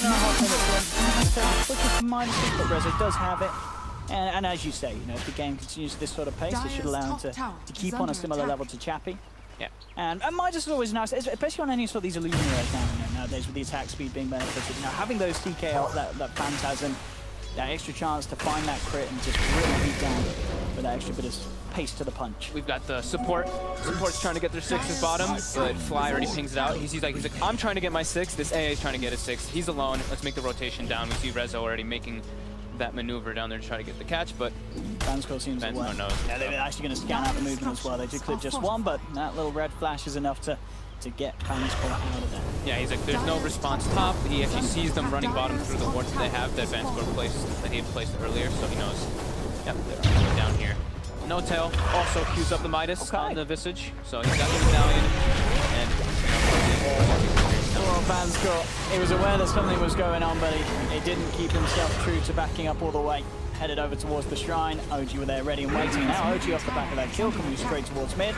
7.5 minutes in. Necessarily quickest for minuses, but Rezo does have it. And as you say, you know, if the game continues this sort of pace, it should allow him to keep on a similar level to Chappie. Yeah. And Midas is always nice, especially on any sort of these illusion heroes nowadays with the attack speed being benefited. You know, having those TK out, that Phantasm, that extra chance to find that crit and just really beat down with that extra bit of pace to the punch. We've got the support. Support's trying to get their 6's bottom, but Fly already pings it out. He's like, I'm trying to get my 6. This AA is trying to get a 6. He's alone. Let's make the rotation down. We see Rezo already making that maneuver down there to try to get the catch, but VANSKOR seems to work. Yeah, they're actually going to scan out the movement as well. They did clip just one, but that little red flash is enough to get VANSKOR out of there. Yeah, he's like, there's no response top. He actually sees them running bottom through the wards that they have that VANSKOR placed, that he had placed earlier, so he knows, yep, they're going down here. N0tail also queues up the Midas on the Visage, so he's got the medallion, and VANSKOR, he was aware that something was going on, but he didn't keep himself true to backing up all the way. Headed over towards the shrine. OG were there ready and waiting. Now OG off the back of that kill can move straight towards mid.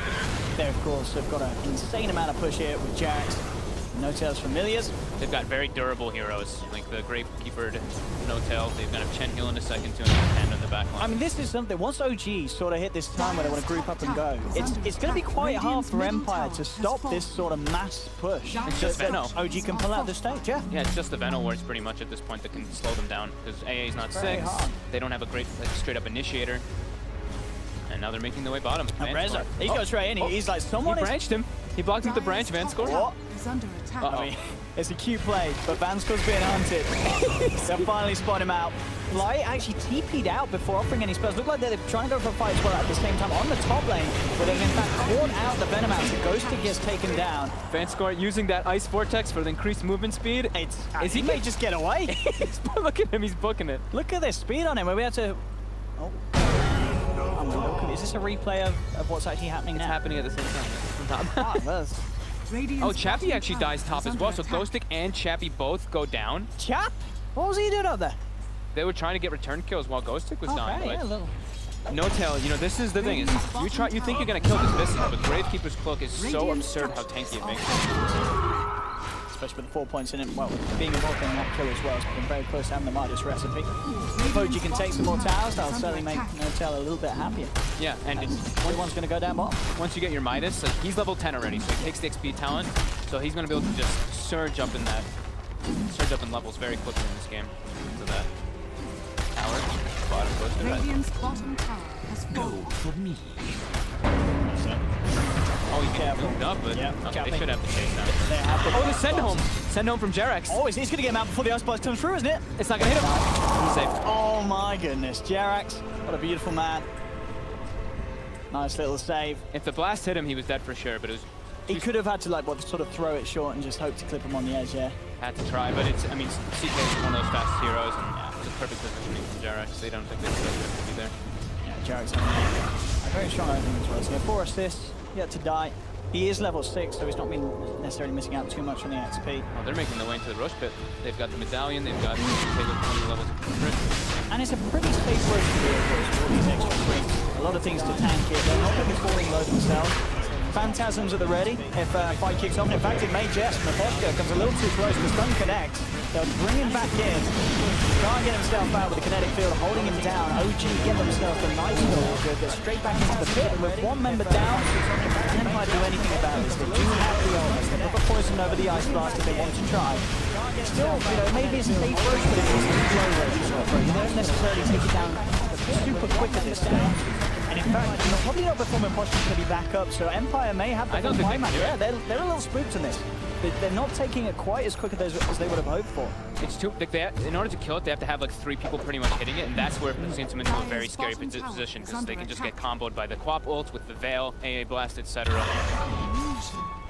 They, of course, have got an insane amount of push here with JerAx. N0tail's familiars. They've got very durable heroes, like the Gravekeeper N0tail. They've got a Chen heal in a second, 210 on the back line. I mean, this is something, once OG sort of hit this time where they want to group up and go, it's going to be quite hard for Empire to stop this sort of mass push. It's just Veno. OG can pull out the stage, yeah. Yeah, it's just the Veno wards pretty much at this point that can slow them down, because AA is not 6. They don't have a great, like, straight-up initiator. And now they're making their way bottom. Rezo, he goes straight in. He's like, someone he branched him. He blocked him with the branch, VANSKOR. What? I mean, it's a cute play, but VANSKOR's being hunted. They'll finally spot him out. Fly actually TP'd out before offering any spells. Looked like they're trying to go for a fight as well at the same time on the top lane, where they've in fact caught out the Venom out. The Ghostik gets taken down. VANSKOR using that Ice Vortex for the increased movement speed. He may just get away. Look at him, he's booking it. Look at this speed on him, where we had to... Is this a replay of what's actually happening now? It's happening at the same time. Oh, Chappie actually dies top as well, so Ghostik and Chappie both go down. Chap? What was he doing up there? They were trying to get return kills while Ghostik was dying. Yeah, N0tail, you know, this is the thing, is you think you're gonna kill this Visage, but Gravekeeper's Cloak is so absurd how tanky it makes it. Especially with the 4 points in it, well, being involved in that kill as well, it's been very close to having the Midas recipe. If OG can take some more towers, that'll certainly make N0tail a little bit happier. Yeah, and everyone's going to go down bottom. Once you get your Midas, like, he's level 10 already, so he takes the XP talent, so he's going to be able to just surge up in levels very quickly in this game. So that tower, bottom goes to Radiant's bottom tower has fallen. Go for me. Oh, you get moved up, but okay, they should have the chase now. Oh, the send home! Send home from JerAx. Oh, he's going to get him out before the Ice Blast comes through, isn't it? It's not going to hit him. He's safe. Oh my goodness, JerAx, what a beautiful man. Nice little save. If the blast hit him, he was dead for sure, but it was... He could have had to, like, sort of throw it short and just hope to clip him on the edge, yeah. Had to try, but it's, I mean, CK is one of those fastest heroes, and it's a perfect positioning from JerAx. They don't think they should be there. Yeah, JerAx having a very strong opening as well. So, 4 assists, yet to die. He is level 6, so he's not been necessarily missing out too much on the XP. Well, they're making their way into the rush pit. They've got the medallion, they've got 20 levels of crit. And it's a pretty safe rush to do for these extra creeps. A lot of things to tank it. They're not going to be falling low themselves. Phantasms at the ready if fight kicks off. In fact, it may just. Miposhka comes a little too close. The stun connects. They'll bring him back in. Can't get himself out with the kinetic field, holding him down. OG get themselves a nice goal. Get straight back into the pit. And with one member down, can Empire do anything about this? They do have the ults. They put the poison over the Ice Blast if they want to try. Still, you know, maybe it's a safe rush, but it's a slow rush. You don't necessarily take it down super quick at this stage. And in fact, probably not before Miposhka's going to be back up, so Empire may have the full climax. Yeah, they're a little spooked in this. They're not taking it quite as quick as they would have hoped for. It's too, like in order to kill it, they have to have like 3 people pretty much hitting it, and that's where it sends them into a very scary position, because they can just get comboed by the Quap ult with the Veil, AA Blast, etc.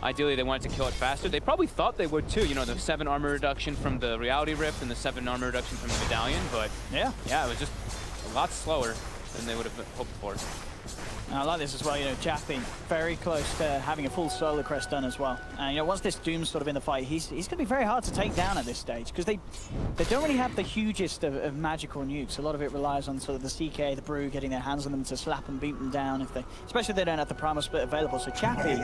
Ideally, they wanted to kill it faster. They probably thought they would too, you know, the 7 armor reduction from the Reality Rift and the 7 armor reduction from the Medallion, but yeah, it was just a lot slower than they would have hoped for. And I like this as well, you know, Chappie very close to having a full solar crest done as well. And you know, once this Doom's sort of in the fight, he's going to be very hard to take down at this stage because they don't really have the hugest of magical nukes. A lot of it relies on sort of the CK, the Brew, getting their hands on them to slap and beat them down especially if they don't have the primal split available. So Chappie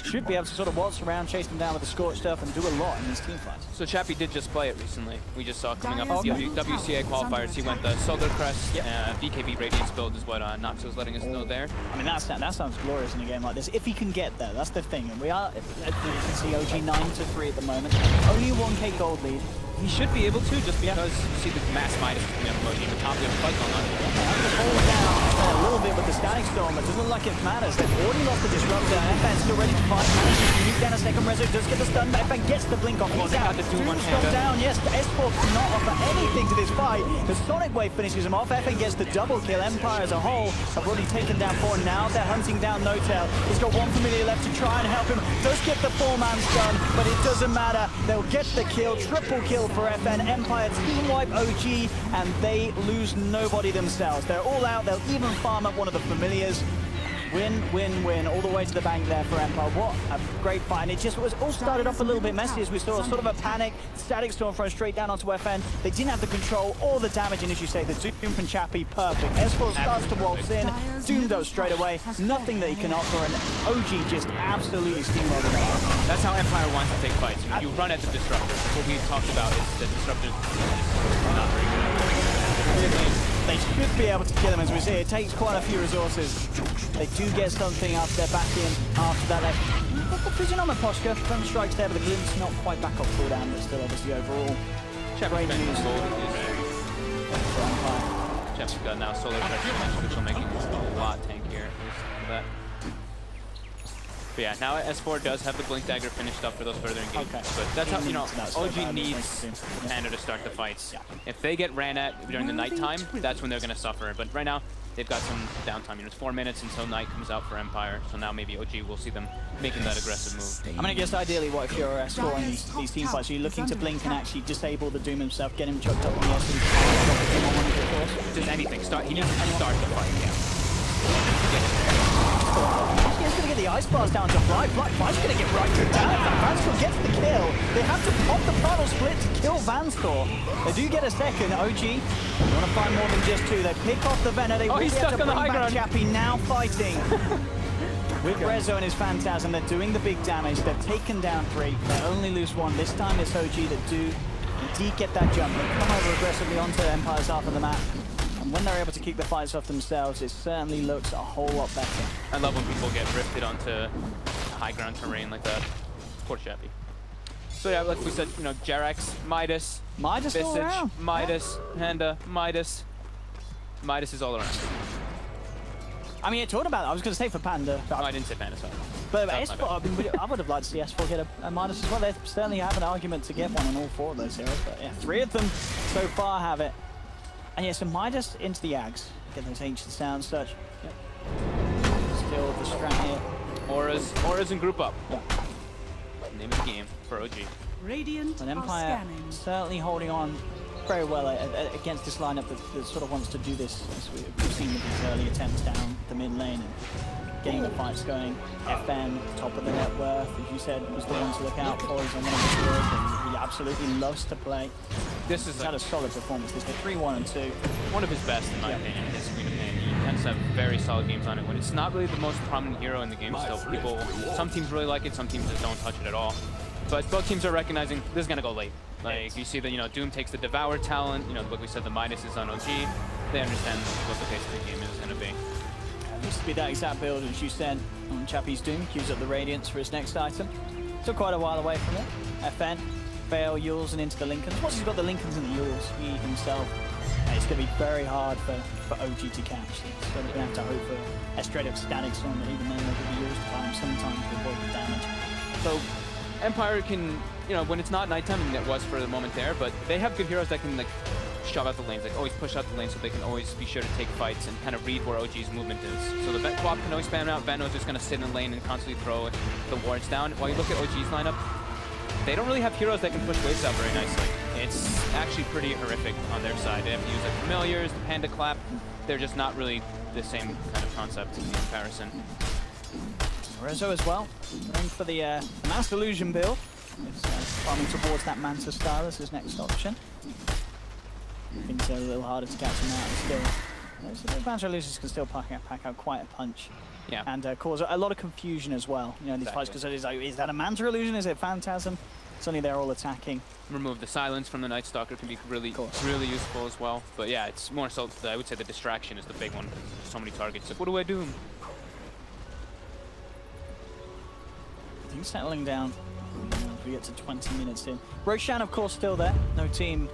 should be able to sort of waltz around, chase them down with the scorched stuff and do a lot in these team fights. So Chappie did just play it recently. We just saw coming up with the WCA qualifiers. He went the Solar Crest, BKB Radiance build is what Nox was letting us know there. I mean, that sounds glorious in a game like this. If he can get there, that's the thing. And we are, you can see OG 9-3 at the moment. Only a 1k gold lead. He should be able to, just because you see the mass Midas coming up emoji, the top of the fight going on. I'm going to hold down a little bit with the Static Storm. It doesn't look like it matters. They've already lost the Disruptor. FN's still ready to fight. Manages to nuke down a second Rezo. Does get the stun. FN gets the blink off. He's out. Doom's gone down. Yes, S4 cannot offer anything to this fight. The Sonic Wave finishes him off. FN gets the double kill. Empire as a whole have already taken down 4. Now they're hunting down N0tail. He's got 1 familiar left to try and help him. Does get the 4-man stun, but it doesn't matter. They'll get the kill. Triple kill for FN. Empire team wipe OG, and they lose nobody themselves. They're all out. They'll even farm up one of the familiars. Win, win, win, all the way to the bank there for Empire. What a great fight. And it just was all started off a little bit messy as we saw sort of a panic. Static Storm thrown straight down onto FN. They didn't have the control or the damage, and as you say, the Doom from Chappie, perfect. S4 starts to waltz in. Doom goes straight away. Nothing that he can offer, and OG just absolutely steamrolled him. That's how Empire wants to take fights. You run at the Disruptor. What we talked about is the Disruptor is not very good. They should be able to kill him, as we see. It takes quite a few resources. They do get something after they're back in after that. The Russia Miposhka from strikes there, but the Glint's not quite back up cooldown, but still obviously overall. Great news for Empire. Chappie's got now Solar Crest, which will make him a lot tankier. That. But yeah, now S4 does have the Blink Dagger finished up for those further engagements. Okay. But that's how, you know, OG needs Panda to start the fights. Yeah. If they get ran at during the nighttime, that's when they're going to suffer. But right now, they've got some downtime. You know, it's 4 minutes until night comes out for Empire. So now maybe OG will see them making that aggressive move. I'm going to guess ideally what if you're scoring these team fights, so you're looking to blink and actually disable the Doom himself, get him chucked up in the essence. Just anything. He needs to start the fight, yeah. He's going to get the Ice Blast down to Fly. Fly's going to get right to down. VANSKOR gets the kill. They have to pop the Primal Split to kill VANSKOR. They do get a second. OG, they want to find more than just 2. They pick off the Venom. They really have to bring back Chappie, now fighting. With Rezo and his Phantasm, they're doing the big damage. They've taken down 3. They only lose 1. This time it's OG that do indeed get that jump. They come over aggressively onto Empire's half of the map. And when they're able to keep the fights off themselves, it certainly looks a whole lot better. I love when people get drifted onto high ground terrain like that. Poor Chappie. So yeah, like we said, you know, JerAx, Midas, Visage, Midas, Panda, Midas. Midas is all around. I mean, it talked about it. I was going to say for Panda. No, I didn't say Panda, sorry. But S4, I would have liked to see S4 get a Midas as well. They certainly have an argument to get one in all 4 of those heroes. But yeah, 3 of them so far have it. And yeah, so Midas into the Ags. Get those ancient sounds, such. Yep. Still the strat here. Auras and group up. Yeah. Name of the game for OG. Radiant and Empire certainly holding on very well against this lineup that sort of wants to do this, as we've seen with these early attempts down the mid lane and getting the fights going. FN, top of the net worth, as you said, was the one to look out for. He's on one of the heroes that he absolutely loves to play. This is had a solid performance. This is 3-1 and 2. One of his best, in my opinion, his Screen of Pain. He tends to have very solid games on it when it's not really the most prominent hero in the game still. Some teams really like it, some teams just don't touch it at all. But both teams are recognizing this is going to go late. Like, you see that, you know, Doom takes the Devour talent, you know, like we said, the Midas is on OG. They understand what the pace of the game is going to be. It used to be that exact build, as you said, on Chappie's Doom. Queues up the Radiance for his next item. Took quite a while away from it. FN, Veil, Yules, and into the Lincolns. Once he's got the Lincolns and the Yules, he himself, it's going to be very hard for OG to catch. He's going to have to hope for a straight-up Static Storm, but even then, they'll give the Yules to find him sometimes to avoid the damage. So, Empire can, you know, when it's not nighttime, and it was for the moment there, but they have good heroes that can, like, shove out the lanes, like always push out the lanes so they can always be sure to take fights and kind of read where OG's movement is. So the Quap can always spam out, Veno's just going to sit in the lane and constantly throw the wards down. While you look at OG's lineup, they don't really have heroes that can push waves out very nicely. it's actually pretty horrific on their side. They have to use the familiars, the panda clap. They're just not really the same kind of concept in comparison. Rezo as well, going for the Mass Illusion build. It's farming towards that Manta style as his next option. Things are a little harder to catch him out still. So the Manta Illusions can still pack out quite a punch. Yeah. And cause a lot of confusion as well, you know, in these fights, because it's like, is that a Manta Illusion? Is it Phantasm? Suddenly they're all attacking. Remove the silence from the Night Stalker can be really useful as well. But yeah, it's more so, I would say the distraction is the big one. There's so many targets. Like, what do I do? Things settling down. We get to 20 minutes in. Roshan, of course, still there. No team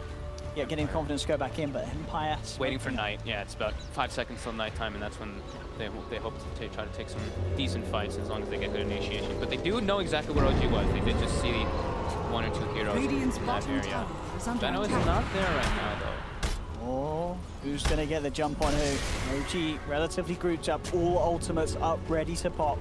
yet getting confidence to go back in, but Empire waiting for night. Yeah, it's about 5 seconds till nighttime, and that's when they hope to try to take some decent fights as long as they get good initiation. But they do know exactly where OG was. They did just see 1 or 2 heroes in that area. I know it's not there right now, though. Oh, who's going to get the jump on who? OG relatively grouped up, all ultimates up, ready to pop.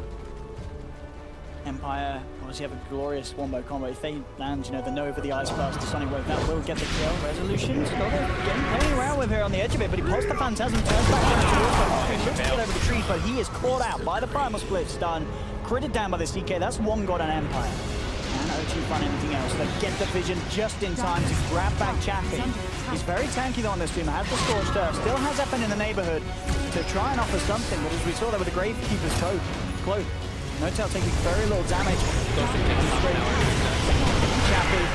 Empire obviously have a glorious wombo combo. If they land, you know, the Nova, the Ice Blast, the Sonic Wave, that will get the kill. Resolution's playing around with her on the edge of it, but he pops the Phantasm, turns back into the water. He looks to get over the trees, but he is caught out by the Primal Split stun. Critted down by the CK. That's one god on Empire. And OG find anything else. They get the vision just in time to grab back Chappie. He's very tanky though on this team. Has the Scorched Turf, still has FN in the neighborhood to try and offer something, but as we saw there with the Gravekeeper's cloak. N0tail taking very little damage. Chappie,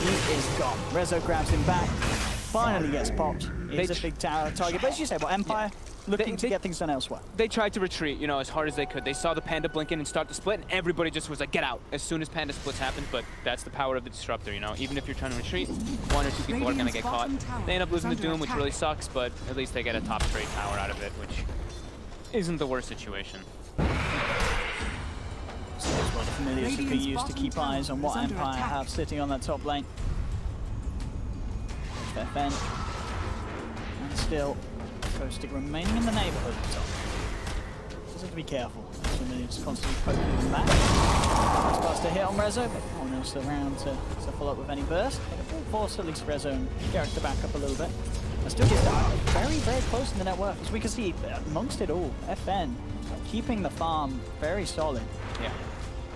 he is gone. Rezo grabs him back. Finally gets popped. It's a big tower target. But as you say, well, Empire looking to get things done elsewhere. They tried to retreat, you know, as hard as they could. They saw the Panda blink in and start to split, and everybody just was like, get out, as soon as Panda splits happened. But that's the power of the Disruptor, you know. Even if you're trying to retreat, 1 or 2 people are going to get caught. They end up losing the Doom, which really sucks, but at least they get a top trade power out of it, which isn't the worst situation. So there's one of the familiars that can use to keep eyes on what Empire have sitting on that top lane. FN. And still, Ghostik remaining in the neighborhood of the top. Just have to be careful. Familiars constantly poking them back. Starts to hit on Rezo, but no one else around to follow up with any burst. But force at least Rezo and JerAx to back up a little bit. And still gets very, very close in the net worth. As we can see, amongst it all, FN keeping the farm very solid. Yeah.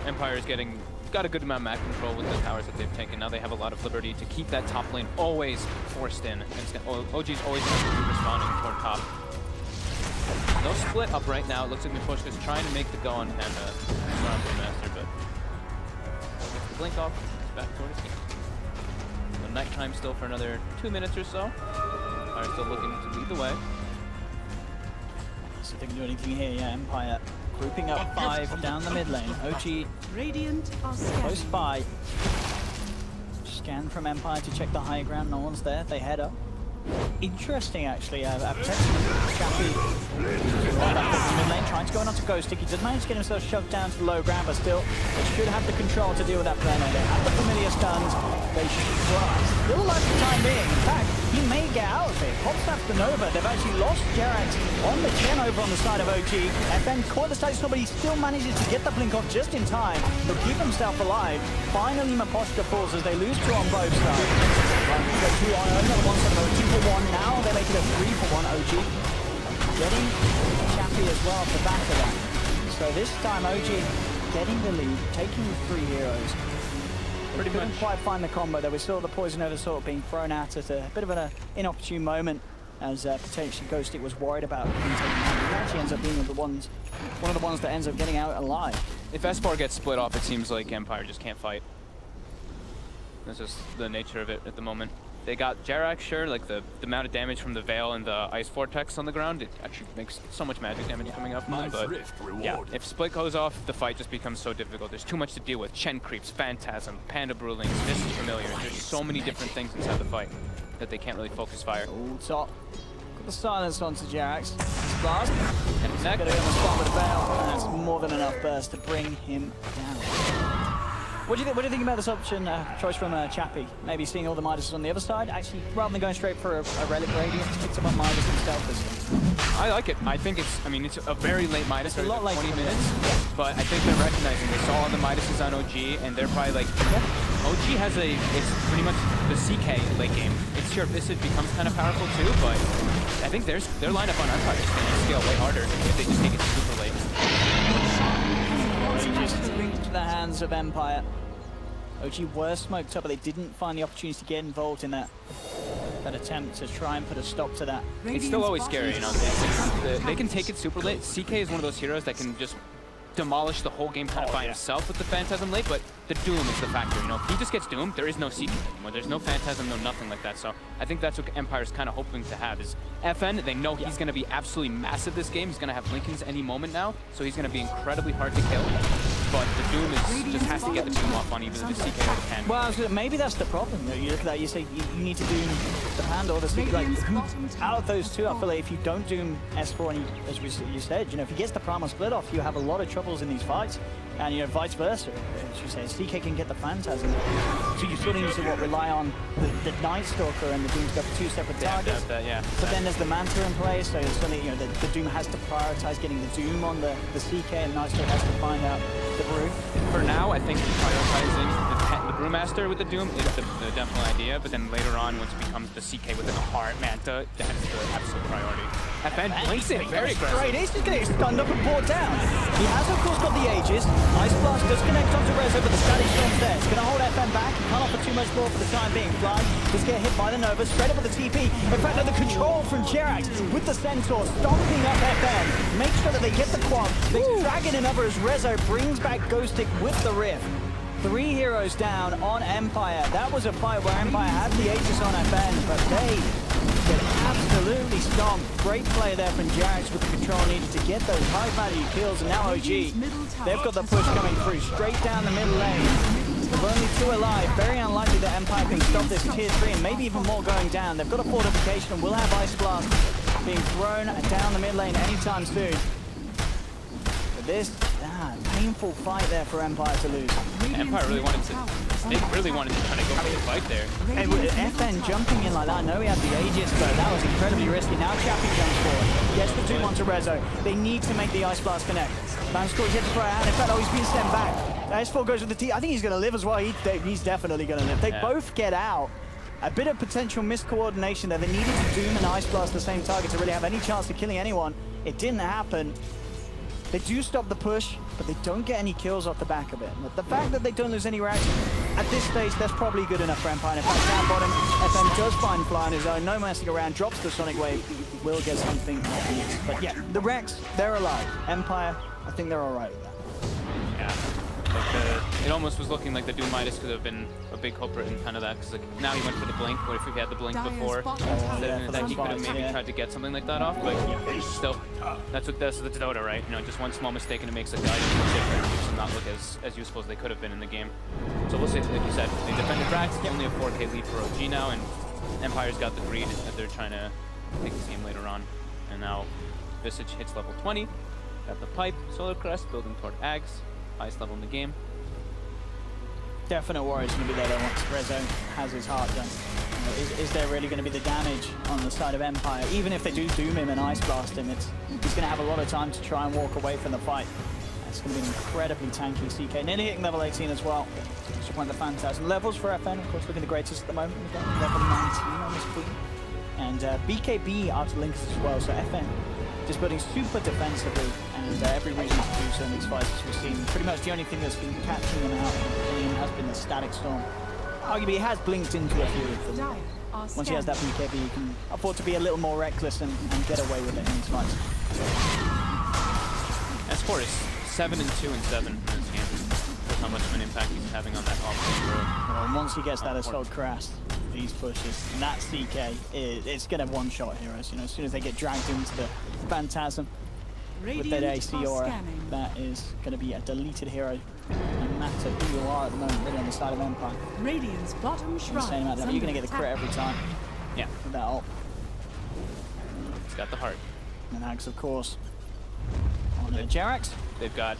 Empire's got a good amount of map control with the towers that they've taken. Now they have a lot of liberty to keep that top lane always forced in. OG's always going to be responding toward top. No split up right now. It looks like Miposhka's trying to make the go on Panda. Master, but gets the blink off. It's back toward his team. So nighttime still for another 2 minutes or so. Empire's still looking to lead the way. So they can do anything here, yeah. Empire grouping up 5 down the mid lane. OG close by. Scan from Empire to check the high ground. No one's there. They head up. Interesting, actually. Potentially Chappie mid lane, trying to go on to Ghostik. He does manage to get himself shoved down to the low ground, but still, they should have the control to deal with that plan. They have the familiar stuns. They should still alive for the time being. In fact, he may get out of it. Pops up the Nova. They've actually lost JerAx on the chin over on the side of OG. And then caught the side, but he still manages to get the blink off just in time to keep himself alive. Finally, Miposhka falls as they lose 2 on both sides. Go 2 on another one, so 2 for 1 now. They make it a 3 for 1 OG. Getting Chappie as well off the back of that. So this time OG getting the lead, taking 3 heroes. Pretty much couldn't quite find the combo there. We saw the poison over sort of being thrown at a bit of an inopportune moment as potentially Ghostik was worried about him taking out. He actually ends up being one of the ones that ends up getting out alive. If S4 gets split off, it seems like Empire just can't fight. That's just the nature of it at the moment. They got JerAx, sure, like the amount of damage from the Veil and the Ice Vortex on the ground, it actually makes so much magic damage coming up from them, but yeah, if split goes off, the fight just becomes so difficult. There's too much to deal with. Chen creeps, Phantasm, Panda Brewlings, Visage Familiar. There's so many different things inside the fight that they can't really focus fire. All top. Got the silence onto JerAx. Blast. And he's going to be on the spot with a Veil, and that's more than enough burst to bring him down. What do you think about this option, choice from Chappie? Maybe seeing all the Midases on the other side, actually, rather than going straight for a Relic Radiant, picks up on Midas himself this one. I like it. I think it's a very late Midas, it's a lot like 20 minutes, but I think they're recognizing they saw all the Midases on OG, and they're probably like, OG has it's pretty much the CK late game. It's sure Visage becomes kind of powerful too, but I think their lineup on Empire is going to scale way harder if they just take it super late. They just into the hands of Empire. OG were smoked up, but they didn't find the opportunity to get involved in that attempt to try and put a stop to that. It's still always scary, you know. They can take it super late. CK is one of those heroes that can just demolish the whole game kind of by himself with the Phantasm late, but the Doom is the factor, you know. If he just gets Doomed, there is no CK anymore. There's no Phantasm, no nothing like that. So I think that's what Empire's kind of hoping to have is FN. They know he's going to be absolutely massive this game. He's going to have Lincolns any moment now, so he's going to be incredibly hard to kill. But the Doom just has to get the Doom off on either the CK or the Ken. Well, maybe that's the problem. You look at that, you say you need to Doom the Panda or the CK. Like, out of those two, I feel like if you don't Doom S4, and as you said, you know, if he gets the Primal Split off, you have a lot of troubles in these fights. And, you know, vice versa. As you say, CK can get the Phantasm. So you sort of need to rely on the Night Stalker and the Doom to go for two separate targets. But then there's the Manta in play, so suddenly, you know, the Doom has to prioritize getting the Doom on the CK, and Night Stalker has to find out the Brew. For now, I think prioritizing the Brewmaster with the Doom is the definite idea, but then later on, once it becomes the CK with the Heart Manta, that's the absolute priority. FN blinks it very aggressive. He's just going to get stunned up and brought down. He has, of course, got the Aegis. Ice Blast does connect onto Rezo, but the Static Storm's there. It's going to hold FN back. He can't offer too much more for the time being. Fly does get hit by the Nova, straight up with the TP. In fact, the control from JerAx with the Centaur, stomping up FN. Make sure that they get the quad. They drag in another as Rezo brings back Ghostik with the Rift. 3 heroes down on Empire. That was a fight where Empire had the Aegis on FN, but they get absolutely stomped. Great play there from JerAx with the control needed to get those high-value kills, and now OG, they've got the push coming through straight down the middle lane. With only 2 alive, very unlikely that Empire can stop this tier 3, and maybe even more going down. They've got a fortification and will have Ice Blast being thrown down the mid lane anytime soon. But this painful fight there for Empire to lose. Empire really wanted to. They really wanted to try to go for the fight there. And with FN jumping in like that, I know he had the Aegis, but that was incredibly risky. Now Chappie jumps forward. Gets the 2-1 to Rezo. They need to make the Ice Blast connect. VANSKOR gets to throw out. In fact, he's been sent back. S4 goes with the T. I think he's going to live as well. He's definitely going to live. They both get out. A bit of potential miscoordination there. They needed to Doom and Ice Blast the same target to really have any chance of killing anyone. It didn't happen. They do stop the push, but they don't get any kills off the back of it. But the fact that they don't lose any reaction, at this stage, that's probably good enough for Empire. In fact, down bottom, FN does find Fly on his own, no messing around, drops the Sonic Wave, will get something off the east. But yeah, the Rex, they're alive. Empire, I think they're all right with that. Yeah. Like it almost was looking like the Doom Midas could have been a big culprit in kind of that, because like, now he went for the blink, what if he had the blink before, that he could have maybe tried to get something like that off, but still, that's the Dota, right? You know, just one small mistake and it makes the guy look different, makes them not look as useful as they could have been in the game. So we'll see, like you said, they defended Drax, only a 4K lead for OG now, and Empire's got the greed that they're trying to take this game later on. And now Visage hits level 20, got the pipe, Solar Crest, building toward Ags. Highest level in the game. Definite worry is going to be there once Rezo has his heart done. You know, is there really going to be the damage on the side of Empire? Even if they do Doom him and Ice Blast him, he's going to have a lot of time to try and walk away from the fight. It's going to be an incredibly tanky CK. Nearly hitting level 18 as well. Just point the Phantasm. Levels for FN, of course, looking the greatest at the moment. We've got level 19 on this queen. And BKB out of Links as well, so FN just building super defensively, and every reason to do so in these fights as we've seen. Pretty much the only thing that's been catching them out has been the Static Storm. Arguably, he has blinked into a few of them. Once he has that BKB, he can afford to be a little more reckless and get away with it in these fights. S4 is 7-2 and 7 in this game. That's how much of an impact he's having on that offense. Well, once he gets that Assault Crest, these pushes, and that CK, it's going to one-shot heroes. You know, as soon as they get dragged into the Phantasm with that AC aura, that is going to be a deleted hero. No matter who you are at the moment, really on the side of Empire. Radiant's bottom shrine. You're going to get the crit every time. Yeah. With that ult. He's got the heart. And Ags, of course, on JerAx. They've got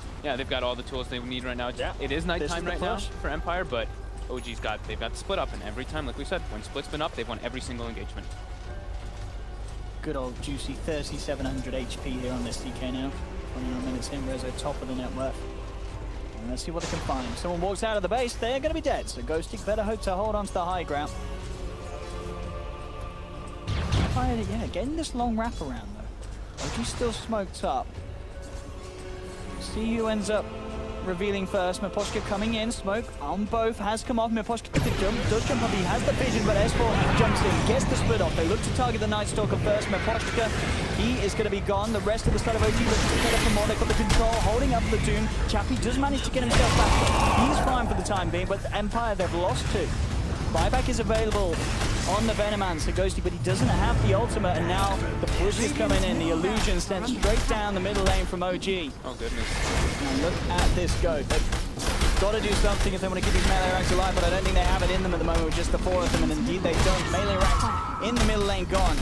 all the tools they need right now. It is nighttime right now for Empire, but OG's they've got split up, and every time, like we said, when split's been up, they've won every single engagement. Good old juicy 3,700 HP here on this CK now. 21 minutes in, Rezo top of the net worth. Let's see what they can find. If someone walks out of the base, they're going to be dead. So Ghostik better hope to hold on to the high ground. Yeah, getting this long wrap around though. OG's still smoked up. See who ends up revealing first. Miposhka coming in, smoke on both, has come off. Miposhka does jump up, he has the vision, but S4 jumps in, gets the split off. They look to target the Night Stalker first. Miposhka, he is going to be gone. The rest of the side of OG looks to get up for more. They've got the control, holding up the Doom. Chappie does manage to get himself back. He's fine for the time being, but Empire, they've lost two. Buyback is available on the Venoman, so Ghostik, but he doesn't have the ultimate, and now the push is coming in. The illusion sent straight down the middle lane from OG. Oh, goodness. And look at this go. They've got to do something if they want to keep these melee ranks alive, but I don't think they have it in them at the moment with just the four of them, and indeed they don't. Melee ranks in the middle lane gone.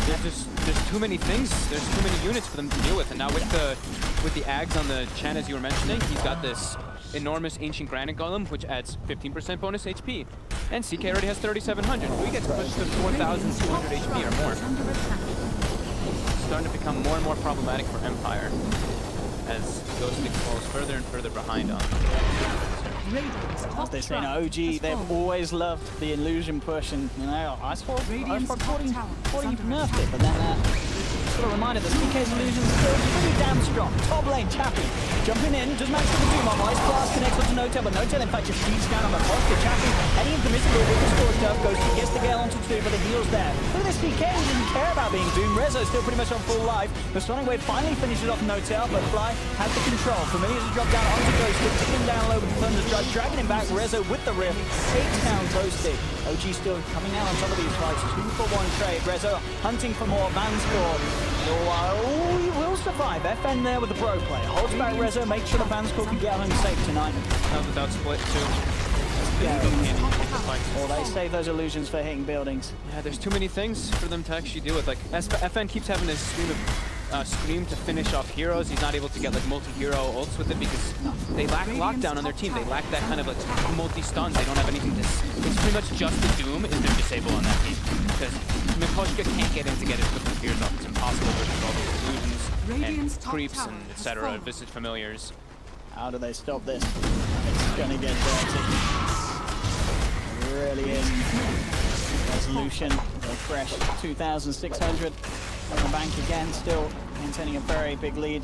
Yeah, there's too many things. There's too many units for them to deal with, and now with the Ags on the Chan, as you were mentioning, he's got this enormous Ancient Granite Golem, which adds 15% bonus HP. And CK already has 3,700. We get to push to 4,200 HP or more. It's starting to become more and more problematic for Empire as Ghostik falls further and further behind on. As they say in OG, they've always loved the illusion push, and you know, I saw 40 nerfed it, but then sort of reminded that CK's illusion is still pretty damn strong. Top lane, Chappie jumping in, just managed to get the Doom on. Ice Blast connects onto N0tail, but N0tail in fact just shoots down on the Miposhka. Chappie heading into the mystical with the score stuff, Ghostik gets the Gale onto two, but the heal's there. Look at this CK, he didn't care about being Doom. Rezo still pretty much on full life. The Sonic Wave finally finishes off N0tail, but Fly has the control. Familiars drop down onto Ghostik, taking him down low with the Thunder Strike, dragging him back. Rezo with the Rift takes down Ghostik. OG still coming out on top of these fights. 2-for-1 trade. Rezo hunting for more. VANSKOR. Oh, he will survive. FN there with the pro play. Holds back Rezo, makes sure the VANSKOR can get home safe tonight. That without split too. Or they save those illusions for hitting buildings. Yeah, there's too many things for them to actually deal with. Like FN keeps having this scream to finish off heroes. He's not able to get like multi-hero ults with it because they lack lockdown on their team. They lack that kind of like multi-stuns. They don't have anything to... It's pretty much just the Doom is their disable on that team. Because Miposhka can't get in to get his quick spears off. It's impossible versus all those illusions and creeps and etc. Visage familiars. How do they stop this? It's gonna get dirty. It really is. Resolution, the fresh 2,600 on the bank again, still maintaining a very big lead.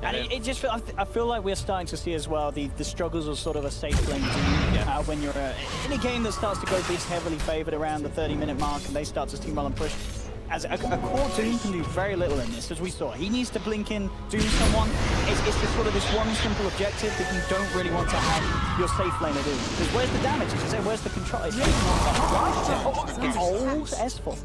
And it just, I feel like we're starting to see as well the struggles of sort of a safe lane team when you're in a game that starts to go this heavily favored around the 30-minute mark and they start to steamroll and push. As a core Doom can do very little in this, as we saw. He needs to blink in, Doom someone. It's just sort of this one simple objective that you don't really want to have your safe lane to do. Because where's the damage? As you say, where's the control? It's old S4.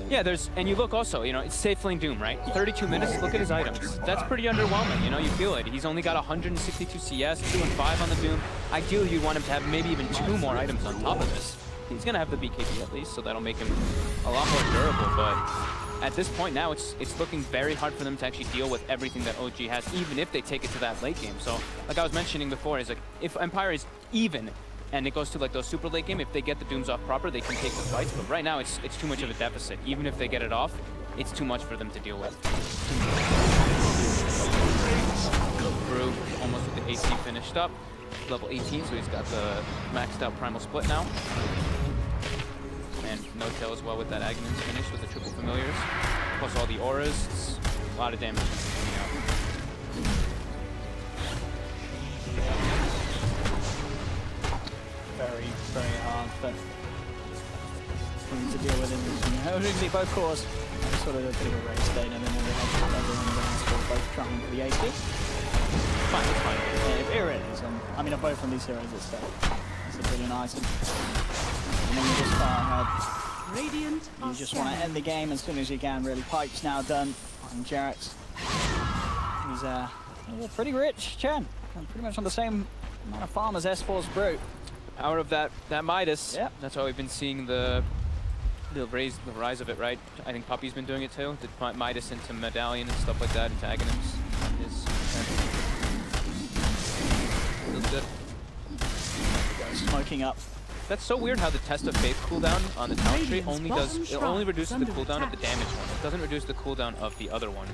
Yeah, and you look also, you know, it's safe lane Doom, right? 32 minutes, look at his items. That's pretty underwhelming, you know, you feel it. He's only got 162 CS, 2 and 5 on the Doom. Ideally, you'd want him to have maybe even 2 more items on top of this. He's going to have the BKB at least, so that'll make him a lot more durable, but at this point now, it's looking very hard for them to actually deal with everything that OG has, even if they take it to that late game. So, like I was mentioning before, is like, if Empire is even, and it goes to like those super late game, if they get the Dooms off proper, they can take the fights, but right now, it's too much of a deficit. Even if they get it off, it's too much for them to deal with. Brew, almost with the AC finished up. Level 18, so he's got the maxed out primal split now. And N0tail as well with that Aghanim's finish with the triple familiars. Plus all the auras, it's a lot of damage. Very, very hard for him to deal with in originally both cores sort of a bit of a race state, and then we have everyone around both trying for the AC. Fine, it's fine. It really is. I mean, both from these heroes, it's a brilliant item. And then you just far ahead. You just want to end the game as soon as you can, really. Pipe's now done on JerAx. He's a pretty rich Chen. Pretty much on the same amount of farm as S4's Brew. Power of that Midas. Yep. That's why we've been seeing the rise of it, right? I think Puppy's been doing it too. Did Midas into Medallion and stuff like that, into Aghanim's. Feels good. Smoking up. That's so weird how the Test of Faith cooldown on the talent tree only reduces the cooldown of the damage one. It doesn't reduce the cooldown of the other one.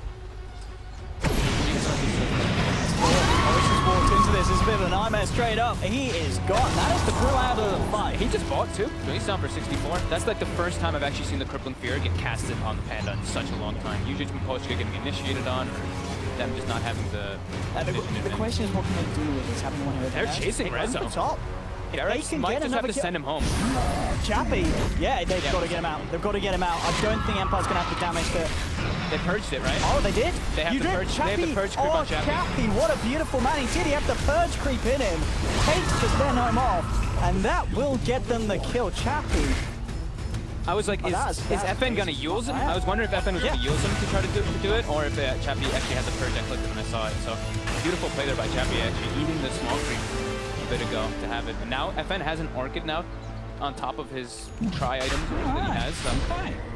walked into this. It's a bit of a nightmare straight up. He is gone. That is the crew out of the fight. He just bought too. He's down for 64. That's like the first time I've actually seen the Crippling Fear get casted on the Panda in such a long time. Usually it's Miposhka getting initiated on, them just not having the the question is, what can they do with this? Having one here. They're chasing Rezo. The top. JerAx might just have to send him home. Chappie, yeah, they've got to get him out. They've got to get him out. I don't think Empire's going to have the damage to... They purged it, right? Oh, they did? They have the purge. They have the purge creep on Chappie. Chappie, what a beautiful man. He did. He had the purge creep in him. Takes to send him off. And that will get them the kill. Chappie. I was like, is FN going to use him? I was wondering if FN was going to use him to try to do it, or if Chappie actually had the purge. I clicked it and I saw it. So, beautiful play there by Chappie, actually eating the small creep a bit ago to have it. And now FN has an Orchid now on top of his try items that he has. So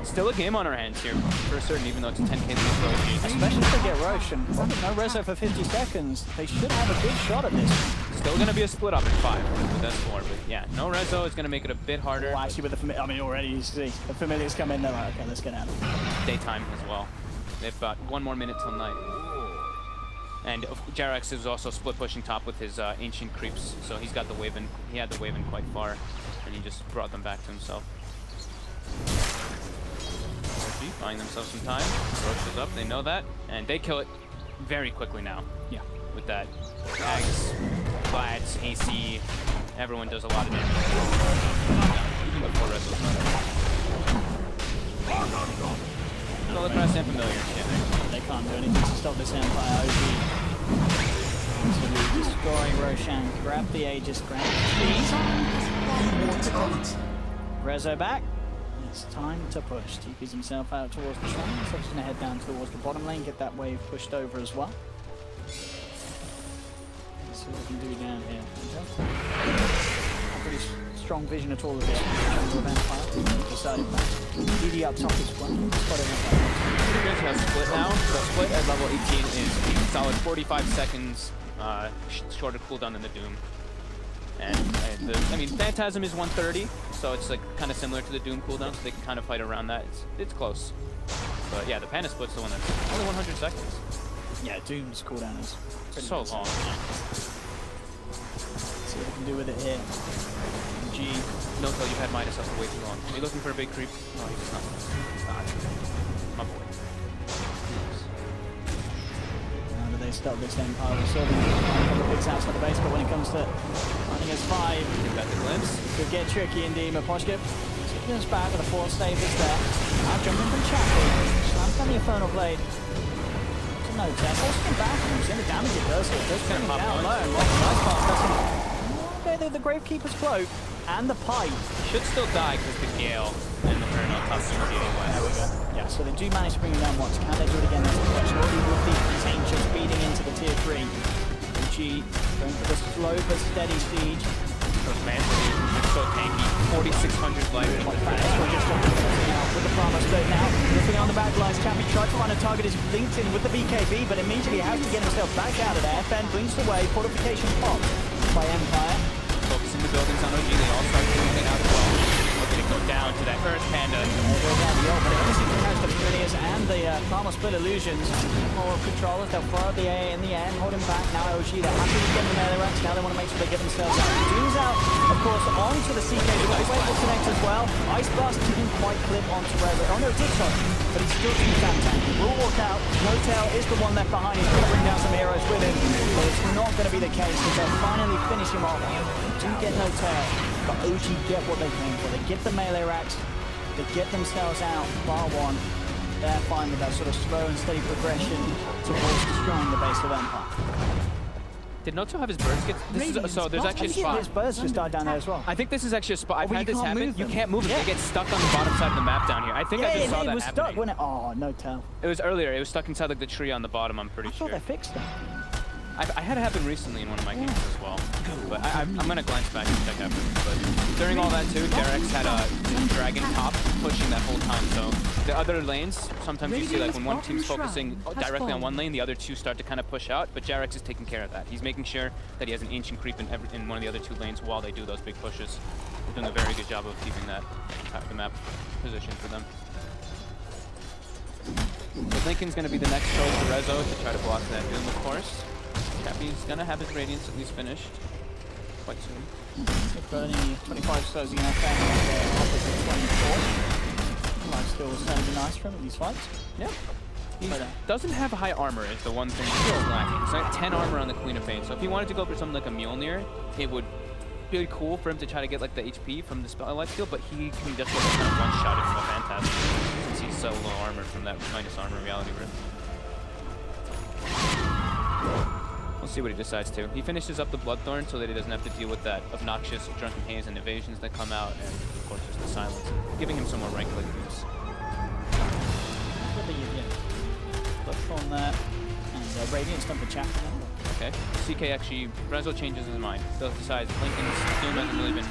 still a game on our hands here for certain, even though it's a 10k lead for OG. Especially if they get Roche and no Rezo for 50 seconds. They should have a good shot at this. Still going to be a split up at 5 with S4, but yeah, no Rezo is going to make it a bit harder. Well, actually, with the familiar, I mean, already you see the familiars come in. They're like, okay, let's get out. Daytime as well. They've got 1 more minute till night. And JerAx is also split pushing top with his ancient creeps, so he's got the wave in. He had the wave in quite far, and he just brought them back to himself. OG buying themselves some time. Roche is up, they know that, and they kill it very quickly now. Yeah, with that Ags, Vlads, AC, everyone does a lot of damage. Even before Rezo's not. No, the press and familiar. Yeah, they can't do anything to stop this Empire. OG. Absolutely destroying Roshan. Grab the Aegis, grab the speed. Rezo back. It's time to push. TP's himself out towards the shrine. So he's going to head down towards the bottom lane, get that wave pushed over as well. Let's see what we can do down here. Pretty strong vision at all of this. Decided back. DD up top as well. You guys have split now. The split at level 18 is solid 45 seconds shorter cooldown than the Doom. And I mean, Phantasm is 130, so it's like kind of similar to the Doom cooldown, so they can kind of fight around that. It's close. But yeah, the Panda split's the one that's only 100 seconds. Yeah, Doom's cooldown is so long. Let's see what we can do with it here. N0tail, you've had Midas up for way too long. Are you looking for a big creep? No, he's just not. My boy. How do they stop this Empire? We're still going to find a couple of picks outside the base, but when it comes to finding us 5, you've got the glimpse. Could get tricky indeed. Miposhka taking us back with a 4 save is there. Now jumping from Chappie. Slams down the Infernal Blade. To N0tail. Forcing him back, and we've seen the damage it does here. Just going down low. Nice pass. Okay, the Gravekeeper's Cloak. And the pipe. Should still die because the Gale and the Burn on top of the anyway. There we go. Yeah, so they do manage to bring him down once. Can they do it again? That's the question. Already with these ancients beating into the tier 3. OG going for the slow but steady siege. Those Mantis are so tanky. 4,600 life. With the Prama split now. Looking on the back lines. Chappie tried to find a target. Is linked in with the BKB, but immediately has to get himself back out of there. FN brings away. Fortification popped by Empire. Focusing the buildings on OG, they all start doing it out as well. Looking to go down to that Earth Panda. They go down the ult, but it only seems to catch the familiars and the Karma Split Illusions. More controllers, they'll fire the A in the air and hold him back. Now OG, they're happy to get the melee ranks. Now they want to make sure they get themselves out. Doom's out, of course, onto the CK. The wave will connect as well. Ice Blast didn't quite clip onto Rezo. Oh no, it did shot, but he's still too fat tank. He will walk out. N0tail is the one left behind. He's going to bring down some heroes with him, but it's not going to be the case because they'll finally finish him off. Do get N0tail, but OG get what they came for. They get the melee racks, they get themselves out, bar 1. They're fine with that sort of slow and steady progression towards destroying the base of Empire. Did N0tail have his birds get... so there's actually a spot. His birds just died down there as well. I think this is actually a spot. I've had this happen. You can't move them. They get stuck on the bottom side of the map down here. I think I just saw that was happening. Stuck, wasn't it? Oh, N0tail. It was earlier. It was stuck inside like the tree on the bottom, I'm pretty sure. I thought they fixed it. I had it happen recently in one of my games as well. But I'm going to glance back and check afterwards. But during all that too, JerAx had a dragon top pushing that whole time. So the other lanes, sometimes you see like when one team's focusing directly on one lane, the other two start to kind of push out. But JerAx is taking care of that. He's making sure that he has an ancient creep in one of the other 2 lanes while they do those big pushes. He's doing a very good job of keeping that the map position for them. So Lincoln's going to be the next choice for Rezo to try to block that Doom, of course. Chappie's gonna have his Radiance at least finished quite soon. Burning 25 slows again. Opposite 24. Life still sounding nice for him in these fights. Yeah. He doesn't have high armor is the one thing he's lacking. He's got 10 armor on the Queen of Pain. So if he wanted to go for something like a Mjolnir, it would be cool for him to try to get like the HP from the spell life steal, but he can just get kind of one-shotted from a Phantasm since he's so low armor from that minus armor reality rip. We'll see what he decides to. He finishes up the Bloodthorn so that he doesn't have to deal with that obnoxious Drunken Haze and evasions that come out, and of course just the silence, giving him some more rank click boosts. Bloodthorn there, and Radiance done for Chappie now. Okay, CK actually, Rezo changes his mind. Still decides Lincoln's Doom hasn't really been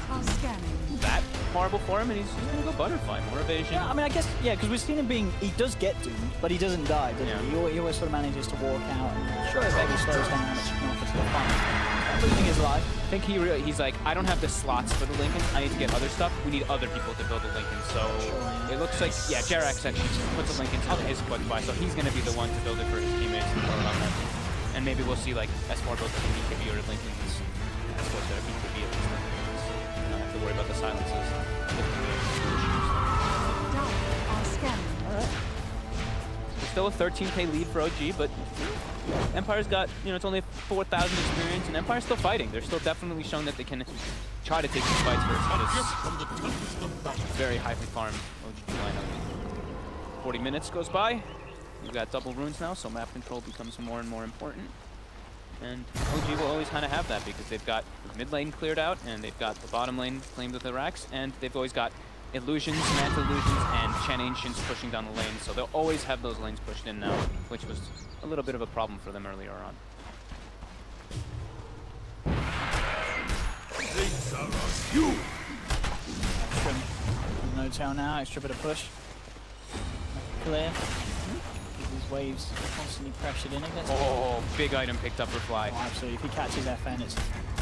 that horrible for him, and he's gonna go Butterfly, more evasion. Yeah, I mean, I guess, yeah, because we've seen him being, he does get doomed, but he doesn't die, does he? He always sort of manages to walk out, and sure, maybe slows down how much he can offer to the fight. Losing his life. I think he's like, I don't have the slots for the Lincolns, I need to get other stuff. We need other people to build the Lincoln, so it looks like, yeah, JerAx actually puts the Lincolns into his quick buy, so he's gonna be the one to build it for his teammates and throw it on them. And maybe we'll see like S4 build like a BKB or Lincoln's S4 to BKB at least. You don't have to worry about the silences. Alright. Still a 13k lead for OG, but Empire's got, you know, it's only 4,000 experience, and Empire's still fighting. They're still definitely showing that they can try to take these fights versus this very highly farmed OG lineup. 40 minutes goes by. We've got double runes now, so map control becomes more and more important. And OG will always kind of have that because they've got the mid lane cleared out, and they've got the bottom lane claimed with the racks, and they've always got illusions, manta illusions, and Chen Ancients pushing down the lane. So they'll always have those lanes pushed in now, which was a little bit of a problem for them earlier on. N0tail now, extra bit of push. Clear. These waves constantly pressured in against Oh, big item picked up for Fly. Oh, absolutely. If he catches FN,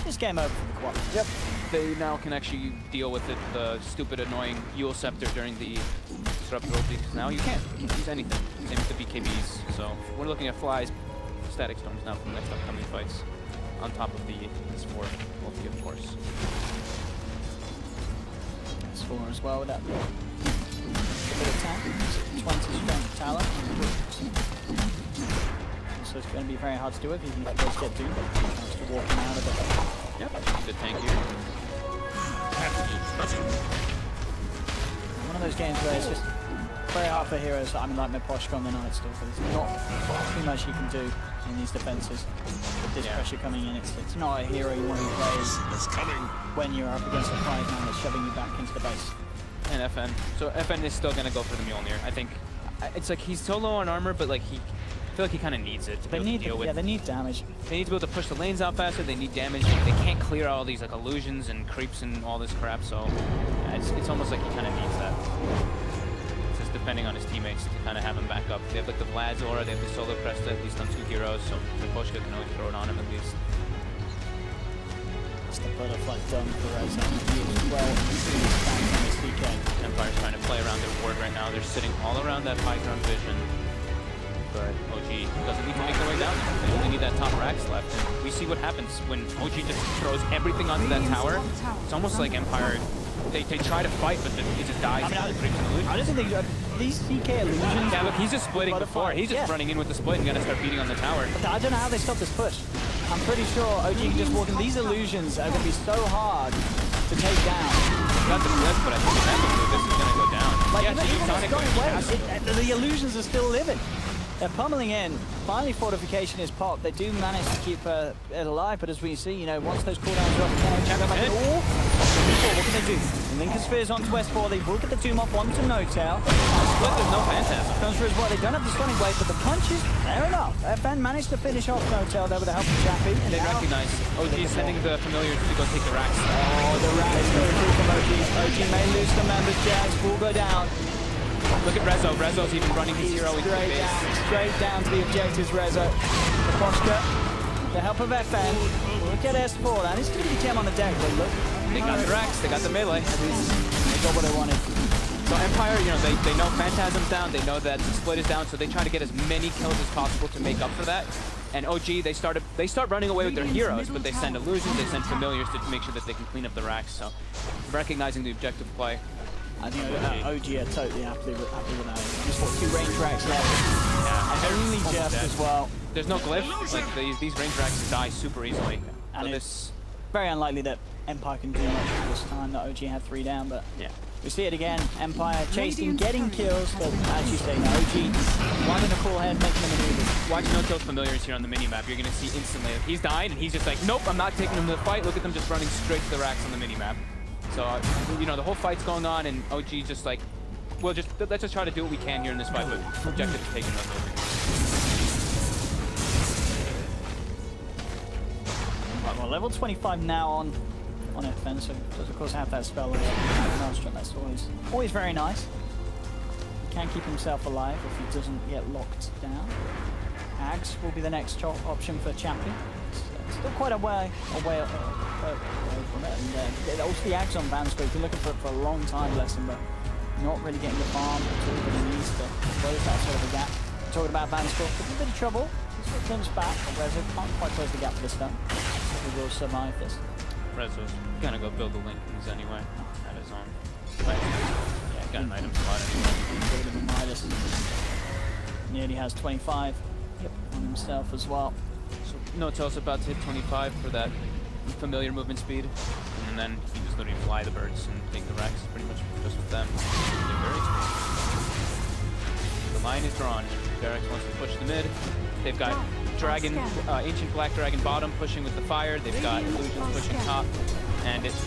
it's game over for the quad. Yep. They now can actually deal with it, the stupid, annoying Yule Scepter during the disrupt roll, because now you can't use anything. Same with the BKBs. So we're looking at Fly's static storms now for the next upcoming fights, on top of the S4 multi, of course. S4 as well with that. A bit of tank, 20 strength tower. So it's going to be very hard to do it, even if it does get doomed. Just to walk him out of it. Yep, good tank here. One of those games where it's just very hard for heroes, I mean, like Miposhka on the night still, but there's not too much you can do in these defenses. With this pressure coming in, it's not a hero you want to play when you're up against a fight man that's shoving you back into the base. And FN. So FN is still going to go for the Mjolnir. I think it's like he's so low on armor, but like I feel like he kind of needs it to be able to deal with. Yeah, they need damage. They need to be able to push the lanes out faster. They need damage. They can't clear all these like illusions and creeps and all this crap. So yeah, it's almost like he kind of needs that. It's just depending on his teammates to kind of have him back up. They have like the Vlad's aura. They have the Solo Cresta, at least on 2 heroes. So Miposhka can always throw it on him at least. That's the butterfly done for Rezo. He is well back on his DK. Empire's trying to play around their ward right now. They're sitting all around that high ground vision. But OG doesn't need to make their way down there. They only need that top racks left. And we see what happens when OG just throws everything onto that tower. It's almost like Empire, they try to fight, but it just dies. I don't think these CK illusions... Yeah, look, he's just splitting before. He's just running in with the split and gonna start beating on the tower. I don't know how they stop this push. I'm pretty sure OG can just walk in. These illusions are going to be so hard to take down. Got the flip, but I think inevitably this is going to go down. Like, even the illusions are still living. They're pummeling in. Finally, fortification is popped. They do manage to keep it alive, but as we see, you know, once those cooldowns are up, what can they do? Lincoln Sphere's onto S4. They will get the tomb off onto N0tail. Split, there's no Phantasm. Comes for as well. They don't have the stunning blade, but the punches, fair enough. FN managed to finish off N0tail there with the help of Chappie. They recognize OG sending the familiars to go take the racks. Oh, the racks going through from OG. OG may lose some members. JerAx will go down. Look at Rezo. Rezo's even running his hero into the base. Straight down to the objectives, Rezo. Miposhka, the help of FN. Look at S4. That is going to be Chem on the deck, but look. They got the racks. They got the melee. They got what they wanted. So Empire, you know, they know Phantasm's down. They know that the split is down, so they try to get as many kills as possible to make up for that. And OG, they start running away with their heroes, but they send illusions, they send familiars to make sure that they can clean up the racks. So recognizing the objective play. I think OG are totally happy with that. Just got 2 range racks left. Yeah, And only just as well. There's no glyph. Like these range racks die super easily. And So it's very unlikely that Empire can do much this time. That OG had 3 down, but yeah. we see it again. Empire chasing, getting kills, but as you say, no, OG running a cool head, making the maneuvers. Watch N0tail's familiars here on the minimap. You're going to see instantly. He's dying, and he's just like, nope, I'm not taking him to the fight. Look at them just running straight to the racks on the minimap. So, you know, the whole fight's going on, and OG just like, let's just try to do what we can here in this fight, but objective is taking them over. Right, well, level 25 now on FN, so does of course have that spell of Maelstrom. That's always very nice. He can keep himself alive if he doesn't get locked down. Ags will be the next option for Chappie. Still quite a way away from it. And also the Ags on VANSKOR, he's been looking for it for a long time, bless him, but not really getting the farm until he needs to close that sort of a gap. Talking about VANSKOR, a bit of trouble. This one comes back, but Rezo can't quite close the gap for this time. He will survive this. Rezo's gonna go build the Lincolns anyway at his own. Yeah, got an item slot anyway. Nearly has 25 on himself as well. So N0tail's about to hit 25 for that familiar movement speed, and then he just literally fly the birds and take the racks pretty much just with them. They're very experienced. The line is drawn. JerAx wants to push the mid. They've got Dragon, Ancient Black Dragon bottom pushing with the fire. They've got Illusions pushing top, and it's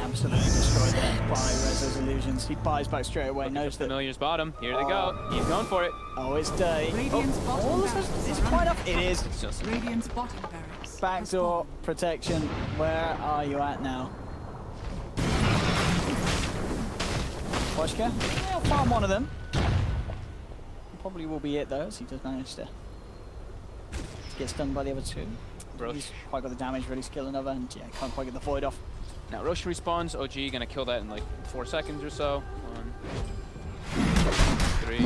absolutely destroyed that by Rezo's illusions. He buys back straight away. Knows that familiar's bottom. Here they go. He's going for it. Oh, it's day. It's quite up. It is. It's just Radiant's bottom barracks. Backdoor protection. Where are you at now? Miposhka. He'll farm one of them. Probably will be it though, as he does manage to get stunned by the other 2. He's quite got the damage, really skill another, and yeah, can't quite get the void off. now Russia respawns. OG gonna kill that in like 4 seconds or so. 1, 3,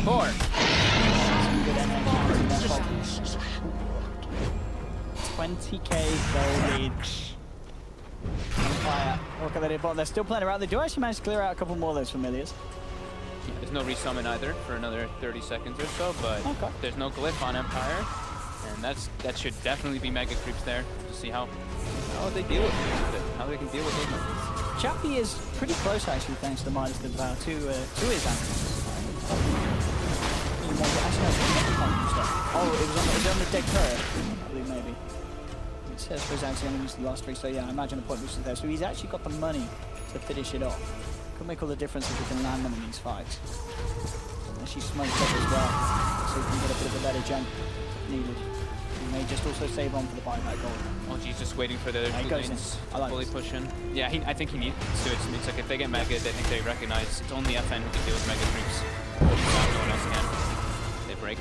4. Good NA. 20k gold lead. Fire. Look at that bot. They're still playing around. They do actually manage to clear out a couple more of those familiars. Yeah, there's no resummon either for another 30 seconds or so, but there's no glyph on Empire, and that should definitely be mega creeps there to see how they deal with it, how they can deal with it. Chappie is pretty close actually, thanks to the Midas to his animals. Oh, it was on the deck turret, I believe maybe. It says for his actually only used the last 3, so yeah, I imagine the point boost is there. So he's actually got the money to finish it off. Could make all the difference if we can land them in these fights. And she smoked up as well, so we can get a bit of a better jump needed. We may just also save on for the buyback goal. Oh, he's just waiting for the lanes to fully push in. Yeah, I think he needs to. It's like if they get mega, they think they recognize it's only FN who can deal with mega creeps. No one else can. They break.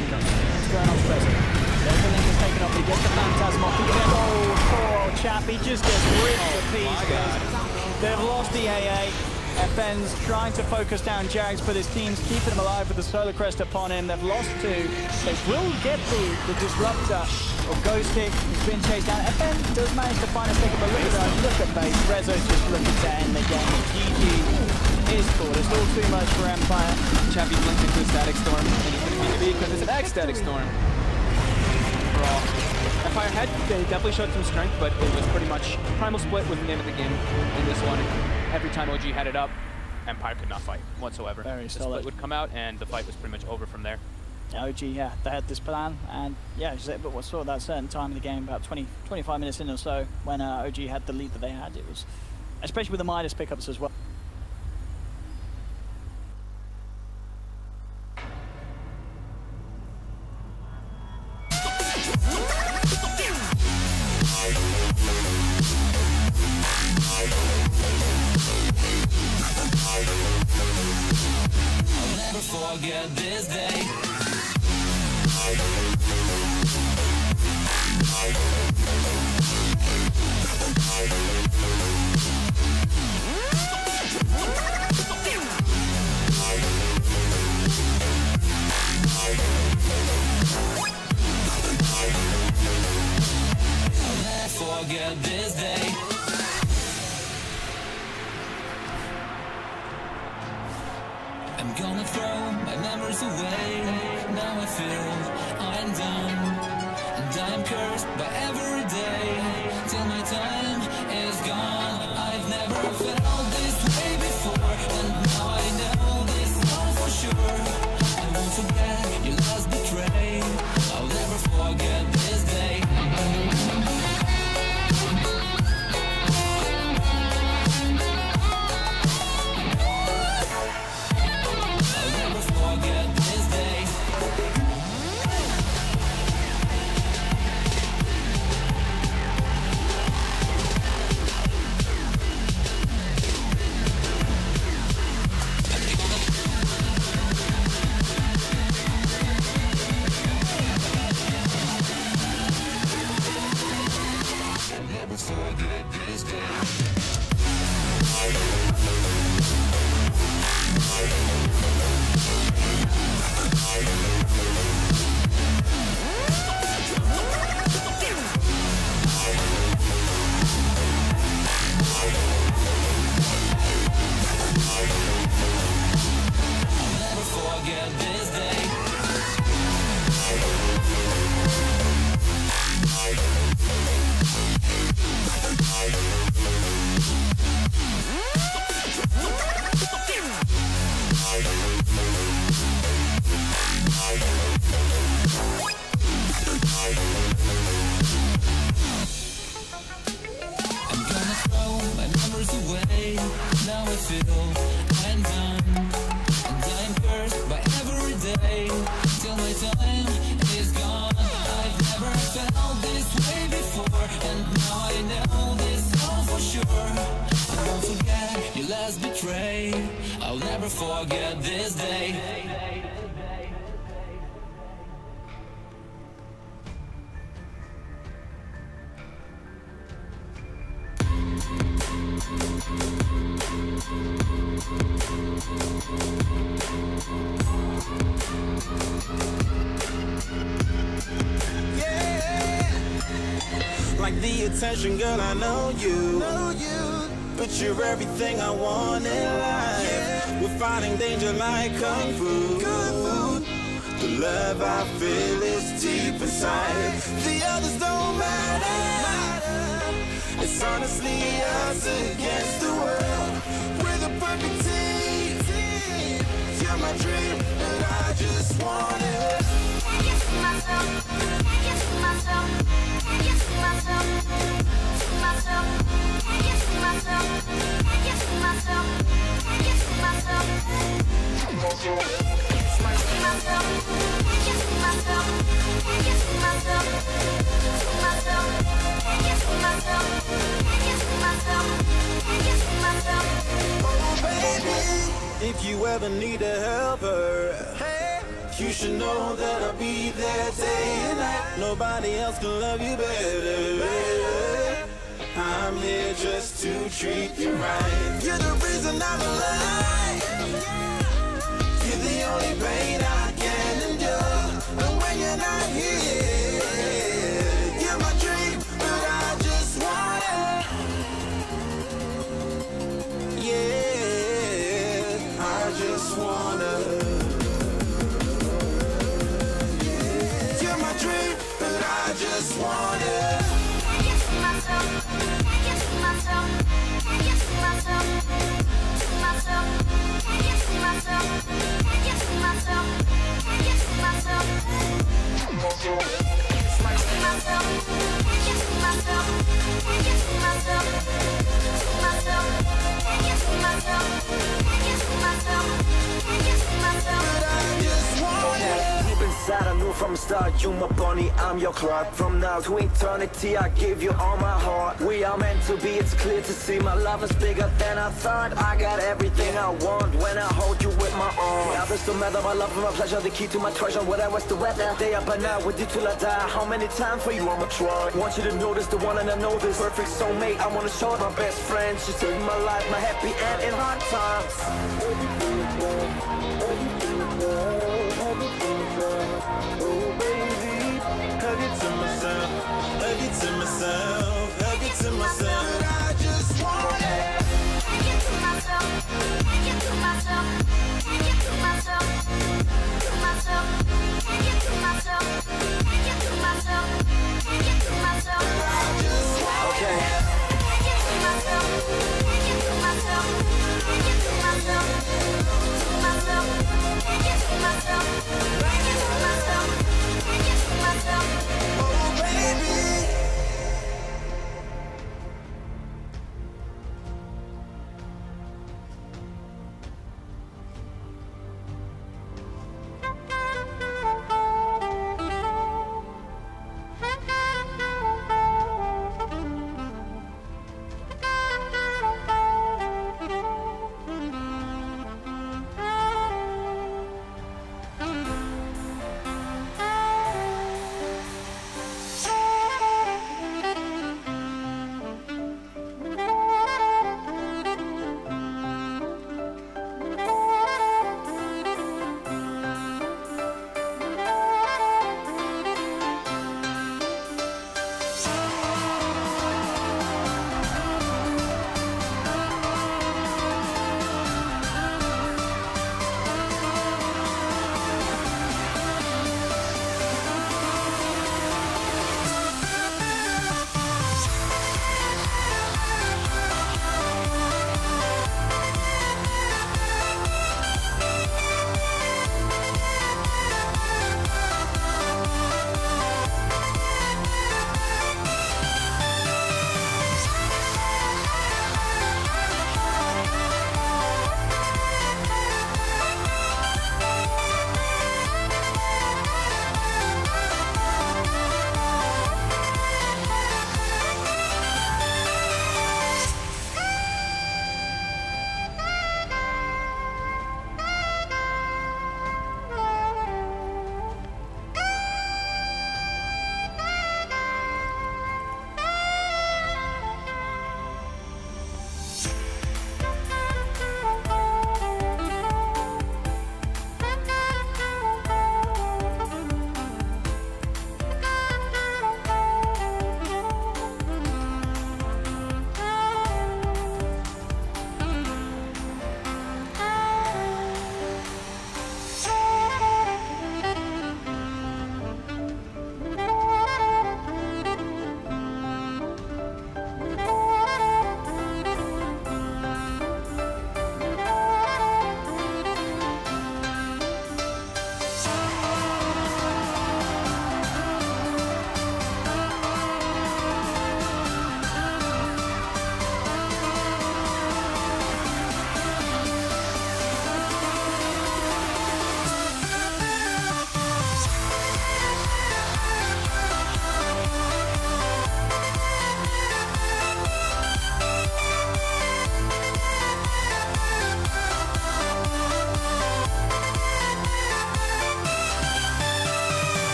What's going on, President? There's the link is taken off. He gets the Phantasm off. He gets poor old Chappie just gets ripped to pieces. They've lost the AA. FN's trying to focus down JerAx, but his team's keeping him alive with the Solar Crest upon him. They've lost 2. They will get the Disruptor or Ghostik. He's been chased down. FN does manage to find a stick, but look at base. Rezo's just looking to end the game. GG is called. It's all too much for Empire. Chappie blinked into a static storm, and he's going to need to be because it's an X-static storm. Empire they definitely showed some strength, but it was pretty much primal split was the name of the game in this one. Every time OG had it up, Empire could not fight whatsoever. Very the solid. split would come out, and the fight was pretty much over from there. Yeah, OG, yeah, they had this plan, and yeah, but we saw that certain time in the game, about 25 minutes in or so, when OG had the lead that they had. It was, especially with the Midas pickups as well. I'll never forget this day. Forget this day. I'm gonna throw my memories away. Now I feel I'm done, and I'm cursed by every day till my time is gone. I've never felt this way before, and now I know this all for sure. I won't forget your last betray. I'll never forget this day. I'll never forget this day. Like the attention, girl, I know you. But you're everything I want in life. We're fighting danger like kung fu. The love I feel is deep inside. The others don't matter. It's honestly us against the world. We're the perfect team. You're my dream, and I just want it. I just see myself. I just see myself. I just see myself. See myself. I just see myself. I just see myself. I just see myself. I just see myself. I just see myself. I just see myself. See myself. I just see myself. I just see myself. I just see myself. Oh baby, if you ever need a helper, you should know that I'll be there day and night. Nobody else can love you better. I'm here just to treat you right. You're the reason I'm alive. You're the only pain I can endure. And when you're not here, you're my dream, but I just want it. Yeah, I just wanna. You're my dream, but I just want it. I just see myself. I just see myself. I just see myself. See myself. I just see myself. I just see myself. I just see myself. See myself. I just see myself. I just see myself. See myself. I just see myself. I just see myself. I just see myself. But I just want it. Deep inside I know from the start, you my bunny, I'm your Clark. From now to eternity, I give you all my heart. We are meant to be, it's clear to see. My love is bigger than I thought. I got everything I want when I hold you with my arms. Others don't matter, my love and my pleasure, the key to my treasure. Whatever's the weather, day up and out with you till I die. How many times for you I'ma try? Want you to notice the one and I know this. Perfect soulmate, I wanna show it. My best friend, she saved my life, my happy end in hard times. Oh baby, hug it to myself, hug it to myself, hug it to myself. I just want it. Hug it to myself, hug it to myself, hug it to myself, to myself, hug it to myself, hug it to myself, hug it to myself. I just want it. Hug it to myself, hug it to myself, hug it to myself.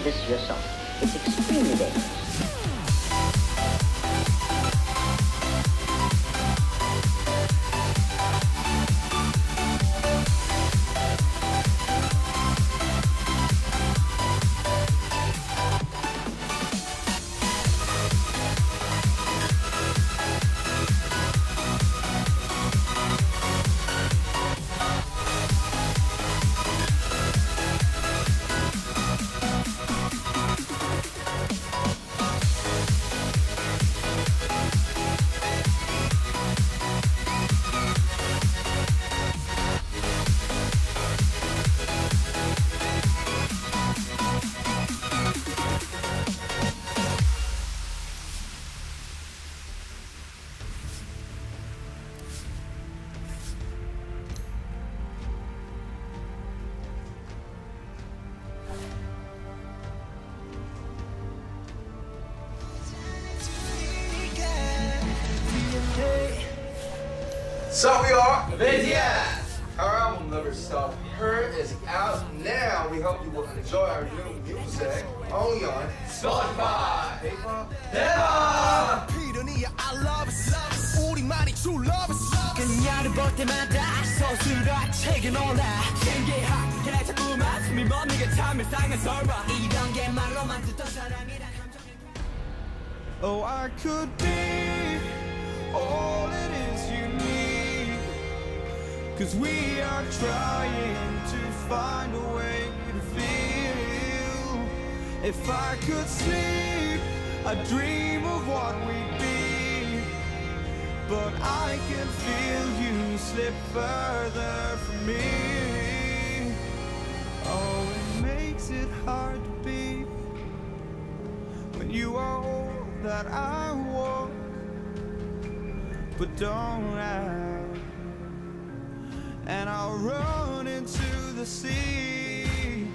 this to yourself. It's extremely dangerous. So we are VANSKOR. Our album Never Stop Her is out now. We hope you will enjoy our new music only on Spotify. Hip-hop. 그녀를 볼 때마다 서술과 책은 올라 신기하게 자꾸만 숨이 멎는 참 이상해서라 이런 게 말로만 듣던 사랑이란 감정이 Oh, I could be all it is you need, 'cause we are trying to find a way to feel. If I could sleep, I'd dream of what we'd be, but I can feel you slip further from me. Oh, it makes it hard to be when you are all that I want, but don't ask. And I'll run into the sea,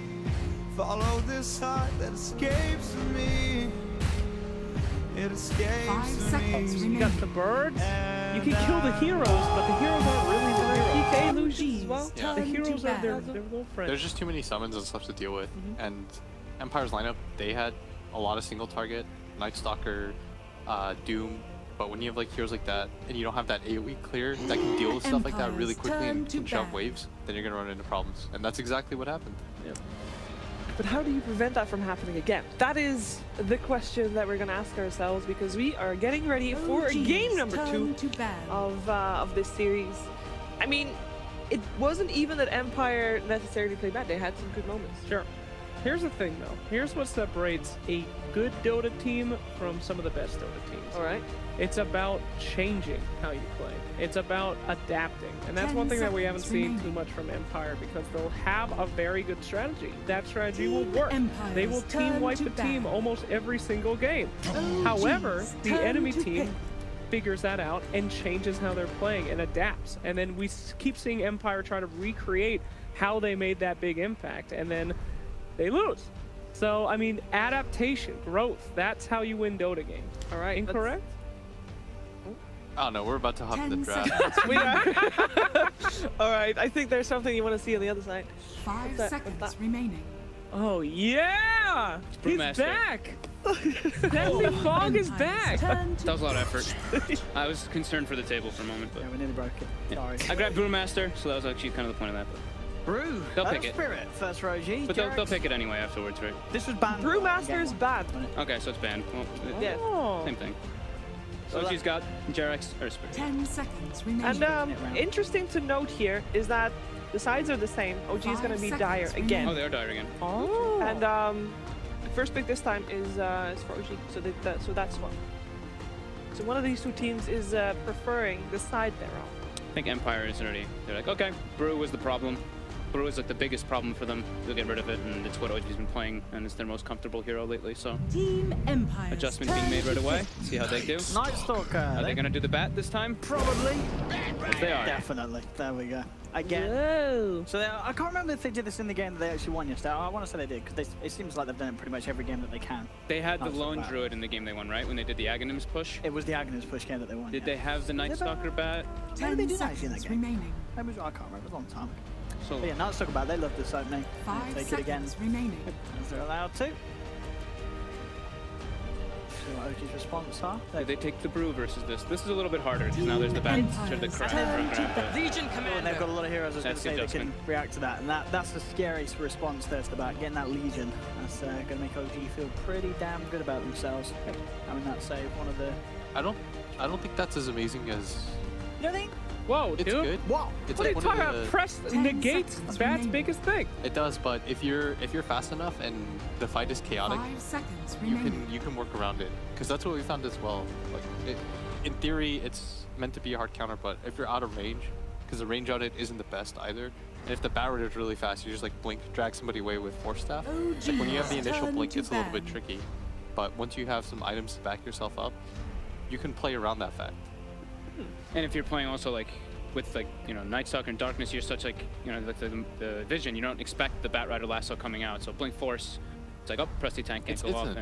follow this heart that escapes me. It escapes 5 seconds me. remaining. You got the birds. You can kill the heroes, but the heroes aren't really the PK illusions as well. Yeah. The heroes are their little friends. There's just too many summons and stuff to deal with. And Empire's lineup, they had a lot of single target, Night Stalker, Doom. But when you have like heroes like that, and you don't have that AoE clear that can deal with stuff like that really quickly and can shove waves, then you're gonna run into problems. And that's exactly what happened. Yep. But how do you prevent that from happening again? That is the question that we're going to ask ourselves, because we are getting ready for game number 2 of this series. I mean, it wasn't even that Empire necessarily played bad. They had some good moments. Sure. Here's the thing, though. Here's what separates a good Dota team from some of the best Dota teams. All right. It's about changing how you play. It's about adapting. And that's one thing that we haven't seen too much from Empire, because they'll have a very good strategy. That strategy will work. They will team wipe the team almost every single game. However, the enemy team figures that out and changes how they're playing and adapts. And then we keep seeing Empire try to recreate how they made that big impact, and then they lose. So, I mean, adaptation, growth, that's how you win Dota games. All right. Incorrect? Oh no, we're about to hop in the draft. We are. All right, I think there's something you want to see on the other side. 5 seconds remaining. Oh yeah! He's Brewmaster. back! Deadly Fog is back! That was a lot of effort. I was concerned for the table for a moment, but... Yeah, we nearly broke it. Sorry. I grabbed Brewmaster, so that was actually kind of the point of that. But Brew. they'll pick it. Spirit. First row G. But they'll pick it anyway afterwards, right? This was banned. Brewmaster is bad. Okay, so it's banned. Well, Yeah. same thing. So she's got JerAx or Spirit. 10 seconds remaining. And interesting to note here is that the sides are the same. OG is going to be Dire again. Oh, they are Dire again. Oh. And the first pick this time is for OG, so that's one. So one of these two teams is preferring the side they're on. I think Empire is already. They're like, okay, Brew was the problem. Brew is like the biggest problem for them. They'll get rid of it, and it's what OG's been playing, and it's their most comfortable hero lately. So Team Empire. adjustments being made right away. See how they do. Night Stalker. Are they gonna do the bat this time? Probably. If they are. Definitely. There we go. Again. Whoa. So I can't remember if they did this in the game that they actually won yesterday. I want to say they did, because it seems like they've done it pretty much every game that they can. They had the Night lone Stalker. druid in the game they won, right? When they did the Aghanims push. It was the Aghanims push game that they won. Did they have the Night Stalker bat? Maybe they 10 did actually in that seconds game. remaining. Maybe, I can't remember. It was a long time ago. So But yeah, Night Stalker bat. They love this opening. 5 Take it again. seconds remaining. As they're allowed to. see what OG's response are. They take the brew versus this. This is a little bit harder because now there's the back to the crab. Legion Commander. And they've got a lot of heroes, I was going to say, that can react to that. And that's the scariest response there to the back. Getting that Legion, that's going to make OG feel pretty damn good about themselves. Having that save, one of the... I don't think that's as amazing as... You don't think? Whoa, it's dude. good. Whoa. It's What are like you one talking of about? Press negates Bat's biggest thing. It does, but if you're fast enough and the fight is chaotic, 5 seconds you remaining. can work around it. Because that's what we found as well. Like in theory, it's meant to be a hard counter, but if you're out of range, because the range on it isn't the best either. And if the bat rate is really fast, you just like blink, drag somebody away with force staff. Like when you have the initial blink, it's a little bit tricky. But once you have some items to back yourself up, you can play around that fact. And if you're playing also like with like, you know, Night Stalker and Darkness, you're such like, you know, like the vision, you don't expect the Bat Rider lasso coming out. So blink force, it's like, oh, Press the tank can't go off.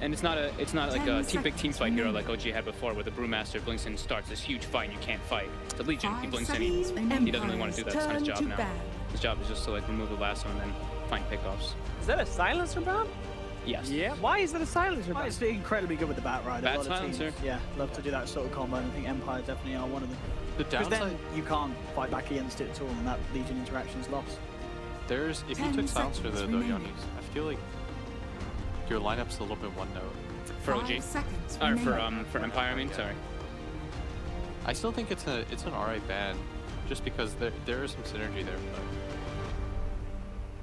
And it's not like a big team fight hero like OG had before where the Brewmaster blinks in and starts this huge fight and you can't fight. It's a Legion, he blinks in, he doesn't really want to do that, it's not his job now. His job is just to like remove the lasso and then find pickoffs. Is that a silencer bomb? Yes. Yeah. Why is that a silencer bomb? It's incredibly good with the Bat Rider. Bat silencer. Yeah, love to do that sort of combo, and I think Empire definitely are one of them. The Because downside, then you can't fight back against it at all, and that Legion interaction is lost. if you took silencer though, Yonis, I feel like your lineup's a little bit one note. For OG? Or for Empire, I mean, sorry. I still think it's an alright ban, just because there is some synergy there.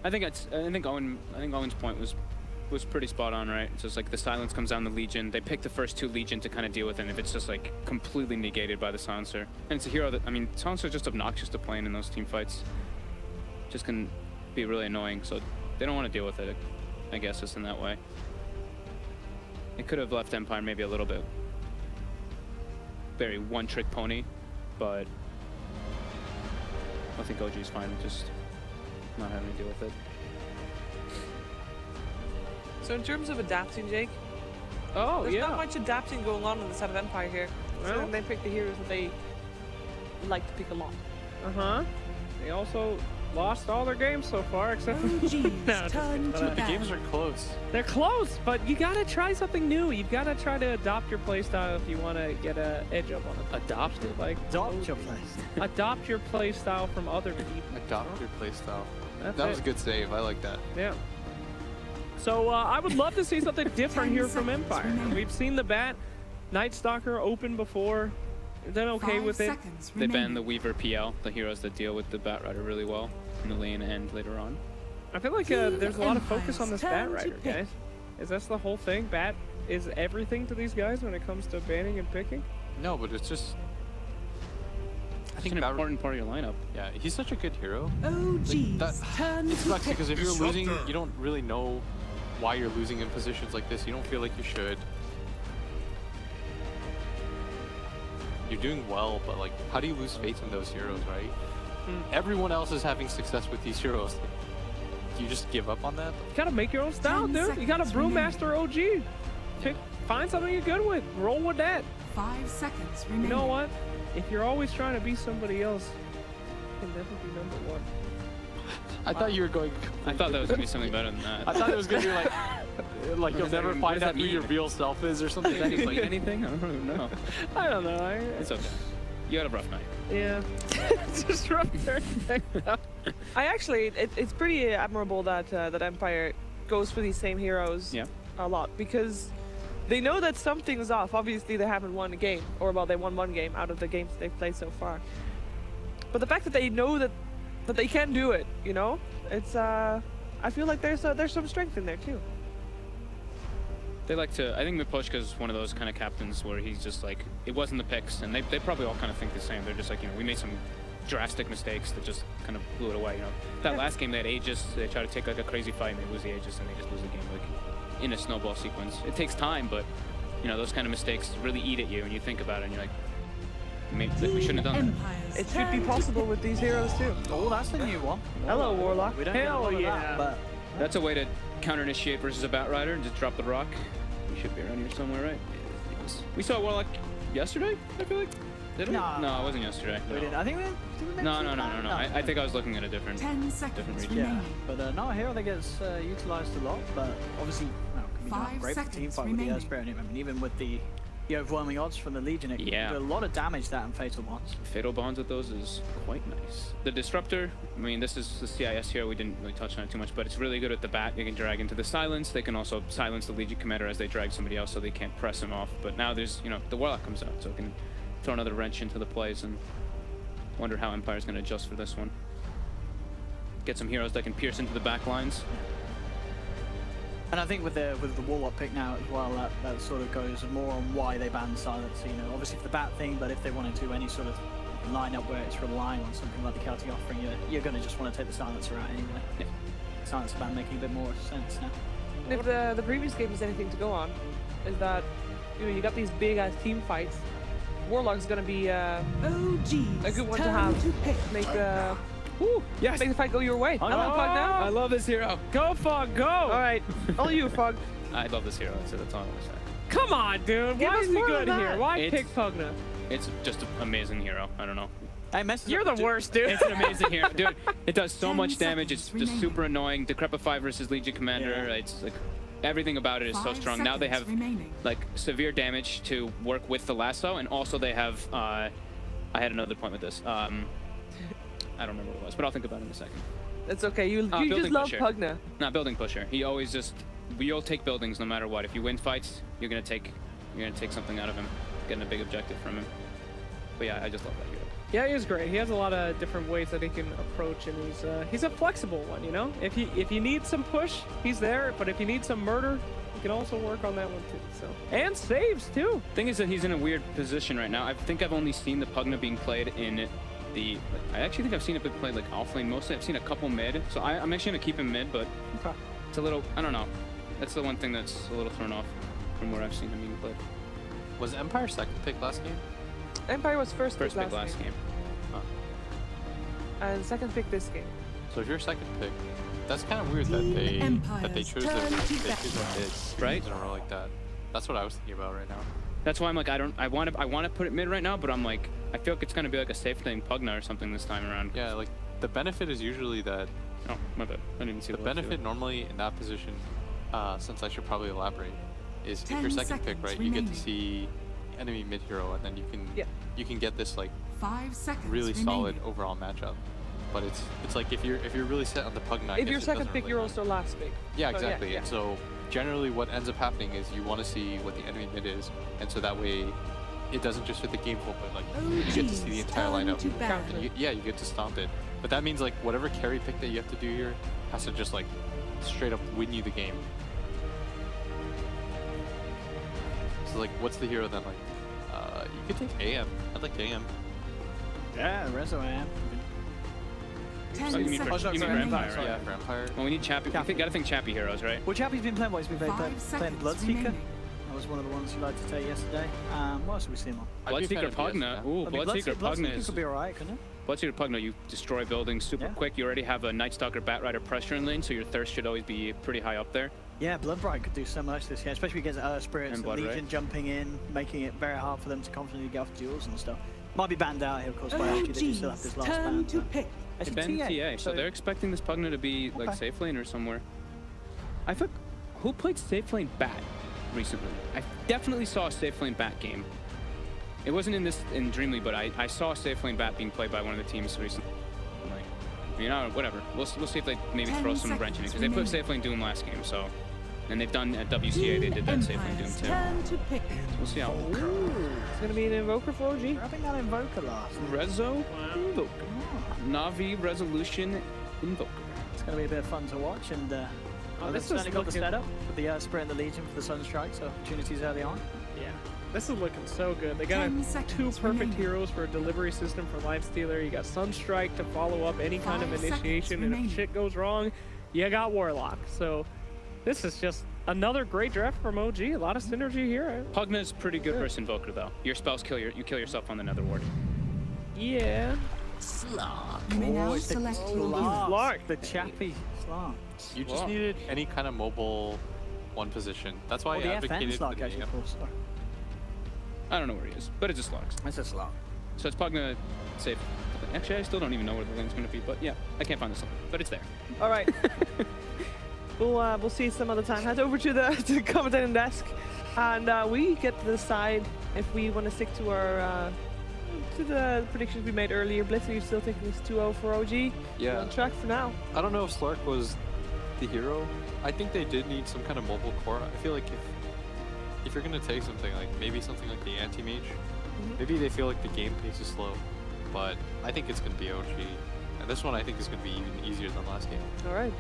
But I think Owen's point was pretty spot on, right? So it's like the silence comes down the Legion. They pick the first 2 Legion to kind of deal with it, and if it's just like completely negated by the silencer. And it's a hero that, I mean, silencer's just obnoxious to playing in those team fights. Just can be really annoying, so they don't want to deal with it, I guess, just in that way. It could have left Empire maybe a little bit very one-trick pony, but I think OG's fine with just not having to deal with it. So in terms of adapting, Jake, Oh, there's yeah. not much adapting going on the side of Empire here. So Well, they pick the heroes that they like to pick a lot. uh-huh. They also lost all their games so far, except for the games are close. They're close, but you gotta try something new. You've gotta try to adopt your playstyle if you want to get an edge up on it. Adopt it? Like, Adopt your playstyle. adopt your playstyle from other people. Adopt your playstyle. That's That it. was a good save. I like that. Yeah. So I would love to see something different here from Empire. We've seen the Bat, Night Stalker open before. They're okay with it. They banned the Weaver PL, the heroes that deal with the Bat Rider really well in the lane and later on. I feel like there's a lot of focus on this Bat Rider, guys. Is this the whole thing? Bat is everything to these guys when it comes to banning and picking? No, but it's just... I think an important part of your lineup. Yeah, he's such a good hero. OG's turn It sucks to because if you're pick. losing, you don't really know why you're losing in positions like this. You don't feel like you should. You're doing well, but like, how do you lose faith in those heroes, right? Everyone else is having success with these heroes. Do you just give up on that? You gotta make your own style, dude. You gotta Brewmaster OG. Find something you're good with. Roll with that. 5 seconds You remaining. know what? If you're always trying to be somebody else, you can never be #1. I thought you were going... I thought that was going to be something better than that. I thought it was going to be like you'll never find out who your mean? real self is or something. Does that explain anything? I don't even know. I don't know. It's okay. You had a rough night. Yeah. Just rough there. It's pretty admirable that that Empire goes for these same heroes a lot, because they know that something's off. Obviously, they haven't won a game, or well, they won 1 game out of the games they've played so far. But the fact that they know that they can do it, you know, it's I feel like there's some strength in there too. They like to, I think Miposhka is one of those kind of captains where he's just like, it wasn't the picks, and they probably all kind of think the same. They're just like, you know, we made some drastic mistakes that just kind of blew it away, you know. That last game they had Aegis, they try to take like a crazy fight and they lose the Aegis and they just lose the game like in a snowball sequence. It takes time, but you know, those kind of mistakes really eat at you and you think about it and you're like, maybe we shouldn't have done that. It should be possible with these heroes too. Oh, that's the new one. Hello, Warlock. We don't get a lot Hell of yeah. that, but That's a way to counter-initiate versus a Bat Rider and just drop the rock. We should be around here somewhere, right? We saw Warlock yesterday, I feel like. Did we? No, it wasn't yesterday. we No. didn't. I think we No. I think I was looking at a different 10 seconds region. Yeah, remaining. but not a hero that gets utilized a lot, but obviously, can be great for the team fight with the Spirit. I mean, even with the overwhelming odds from the Legion, it can do a lot of damage that and Fatal Bonds. Fatal Bonds with those is quite nice. The Disruptor, I mean, this is the CIS here. We didn't really touch on it too much, but it's really good with the bat. You can drag into the silence. They can also silence the Legion Commander as they drag somebody else so they can't press him off. But now there's, the Warlock comes out, so it can throw another wrench into the plays, and wonder how Empire's going to adjust for this one. Get some heroes that can pierce into the back lines. And I think with the Warlock pick now as well, that sort of goes more on why they banned silence. Obviously for the bat thing, but if they wanted to any sort of lineup where it's relying on something like the Celtic offering, you're going to just want to take the silencer out anyway. Yeah. Silencer ban making a bit more sense now. If the previous game is anything to go on, is that you got these big ass team fights. Warlock's going to be a good one to have. Make the make the fight go your way. I love Fog now. I love this hero. Go, Fog, go! All right, all you, Fog. I love this hero, so that's all I'm going to say. Come on, dude. Why is he good here? Why pick Pugna? It's just an amazing hero. I don't know. You're the worst, dude. It's an amazing hero. Dude, it does so much damage. It's just super annoying. Decrepify versus Legion Commander. Yeah. It's like everything about it is so strong. Now they have like severe damage to work with the lasso, and also they have I had another point with this. I don't remember what it was, but I'll think about it in a second. It's okay. You just love Pugna. Not building pusher. He always you'll take buildings no matter what. If you win fights, you're gonna take something out of him, getting a big objective from him. But yeah, I just love that hero. Yeah, he is great. He has a lot of different ways that he can approach, and he's a flexible one. If you need some push, he's there. But if you need some murder, you can also work on that one too. So and saves too. Thing is that he's in a weird position right now. I think I've only seen the Pugna being played in I actually think I've seen it being played like offlane mostly. I've seen a couple mid, so I'm actually gonna keep him mid, but it's a little, I don't know. That's the one thing that's a little thrown off from where I've seen him being played. Was Empire second pick last game? Empire was first pick last game. Huh. And second pick this game. So if you're second pick, that's kind of weird that they chose their mid, right? In a row like that. That's what I was thinking about right now. That's why I'm like, I want to put it mid right now, but I'm like, I feel like it's gonna be like a safe thing Pugna or something this time around. Yeah, like the benefit is usually that. Oh, my bad. I didn't even see the benefit normally in that position. Since I should probably elaborate, is if you're second pick, right, you get to see enemy mid hero, and then you can get this like 5 seconds really solid overall matchup. But it's like if you're really set on the Pugna. If you're second pick, you're also last pick. Yeah, exactly. And so generally, what ends up happening is you want to see what the enemy mid is, and so that way, it doesn't just fit the game flow, but like you get to see the entire lineup. And you get to stomp it. But that means like whatever carry pick that you have to do here has to just like straight up win you the game. So like, what's the hero then? Like, you could take AM. I'd like AM. Yeah, Reso AM. You mean for Empire, right? Yeah, for Empire. Well, we need Chappie. I gotta think Chappie heroes, right? Well, Chappie's been playing what? He's been playing Bloodseeker. That was one of the ones you liked to take yesterday. What else have we seen on? Bloodseeker Pugna. Ooh, Bloodseeker Pugna could be alright, couldn't it? Bloodseeker Pugna, you destroy buildings super quick. You already have a Night Stalker Batrider pressure in lane, so your thirst should always be pretty high up there. Yeah, Bloodbright could do so much this year, especially against Earth Spirits and Legion jumping in, making it very hard for them to confidently get off duels and stuff. Might be banned out here, of course, by actually they do still have this last ban. It's banned TA, so they're expecting this Pugna to be like safe lane or somewhere. I think who played safe lane bat recently? I definitely saw a safe lane bat game. It wasn't in Dream League, but I saw a safe lane bat being played by one of the teams recently. Like, whatever. We'll see if they maybe throw some wrench in it, because they put safe lane Doom last game, so. And they've done at WCA, they did that safe lane Doom too. We'll see how. It's gonna be an Invoker for OG. Grabbing that Invoker last. Rezo Invoker. Navi Resolution Invoker. It's gonna be a bit of fun to watch, and they've certainly got the setup with the Spirit and the Legion for the Sunstrike, so opportunities early on. Yeah, this is looking so good. They got two perfect heroes for a delivery system for Lifestealer. You got Sunstrike to follow up any kind of initiation, and if shit goes wrong, you got Warlock. So this is just another great draft from OG. A lot of synergy here. Pugna is pretty good versus Invoker though. Your spells you kill yourself on the Nether Ward. Yeah. Slog. You may now select Slog. The Chappie Slog. You just needed any kind of mobile one position. That's why I advocated for the AM. I don't know where he is, but it's a Slog. It's a Slog. So it's Pugna safe. Actually, I still don't even know where the lane's going to be, but yeah, I can't find the Slog, but it's there. All right. We'll see some other time. Head over to the commentating desk, and we get to decide if we want to stick to our to the predictions we made earlier. Blitz, are you still thinking it's 2-0 for OG? Yeah. You're on track for now. I don't know if Slark was the hero. I think they did need some kind of mobile core. I feel like if you're gonna take something like maybe something like the anti-mage, maybe they feel like the game pace is slow, but I think it's gonna be OG. And this one I think is gonna be even easier than last game. All right.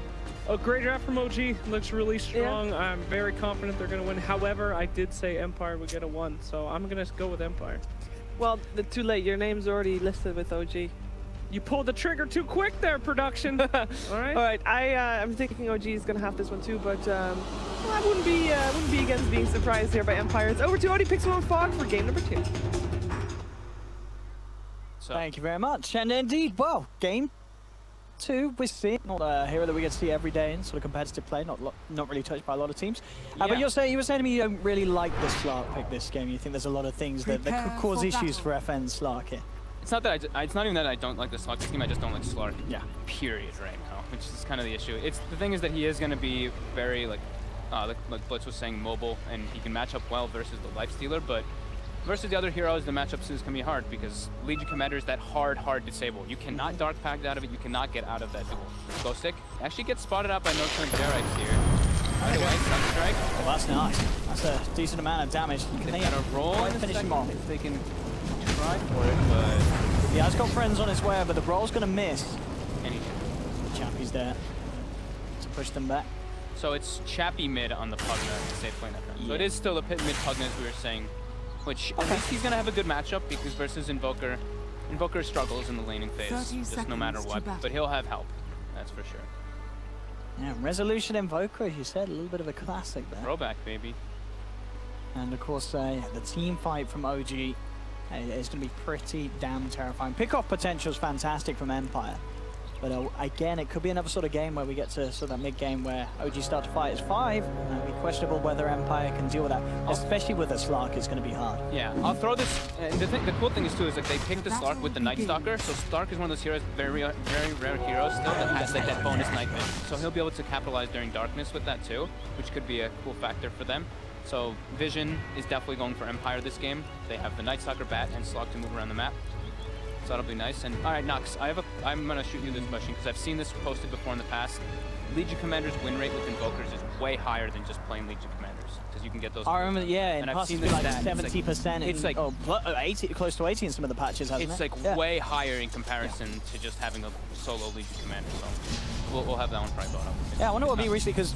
A great draft from OG. Looks really strong. Yeah. I'm very confident they're going to win. However, I did say Empire would get a 1, so I'm going to go with Empire. Well, too late. Your name's already listed with OG. You pulled the trigger too quick there, production. All right. All right. I'm thinking OG is going to have this one too, but well, I wouldn't be against being surprised here by Empire. It's over to OD Pixel Fog for game number 2. So. Thank you very much. And indeed, well, game 2, we're seeing not a hero that we get to see every day in sort of competitive play, not really touched by a lot of teams. Yeah. But you were saying to me you don't really like the Slark pick this game. You think there's a lot of things that could cause issues for FN Slark here. It's not that it's not even that I don't like the Slark this game. I just don't like Slark. Yeah. Period. Right now, which is kind of the issue. The thing is that he is going to be very like Blitz was saying, mobile, and he can match up well versus the Lifestealer, but versus the other heroes, the matchup is going to be hard because Legion Commander is that hard disable. You cannot Dark Pact out of it. You cannot get out of that duel. Ghostik actually gets spotted out by N0tail JerAx here. By the way, Sunstrike. Oh, that's nice. That's a decent amount of damage. Can they roll and finish him off if they can try for it, but he has got friends on his way, but the roll's going to miss. And Chappie's there to push them back. So it's Chappie mid on the Pugna, safe lane up. So it is still a pit mid Pugna, as we were saying. Which at least he's going to have a good matchup because versus Invoker. Invoker struggles in the laning phase, just no matter what. But he'll have help, that's for sure. Yeah, Resolution Invoker, as you said, a little bit of a classic there. Throwback, baby. And of course, the team fight from OG is going to be pretty damn terrifying. Pick-off potential is fantastic from Empire. But again, it could be another sort of game where we get to sort of that mid-game where OG start to fight as 5, and it'll be questionable whether Empire can deal with that, especially with a Slark. It's going to be hard. Yeah, I'll throw this. And the cool thing is too is like they picked the Slark with the Night Stalker, so Slark is one of those heroes, very rare heroes still that has like that bonus night vision. So he'll be able to capitalize during darkness with that too, which could be a cool factor for them. So Vision is definitely going for Empire this game. They have the Night Stalker bat and Slark to move around the map. So that'll be nice. And all right, Nox, I'm gonna shoot you this question because I've seen this posted before in the past. Legion Commander's win rate with Invokers is way higher than just plain Legion Commanders because you can get those. I remember, yeah, and I've seen this like 70%. It's like 80, close to 80 in some of the patches, hasn't it? It's like way higher in comparison to just having a solo Legion Commander. So we'll have that one probably brought up. Yeah, I wonder what it'll be recently because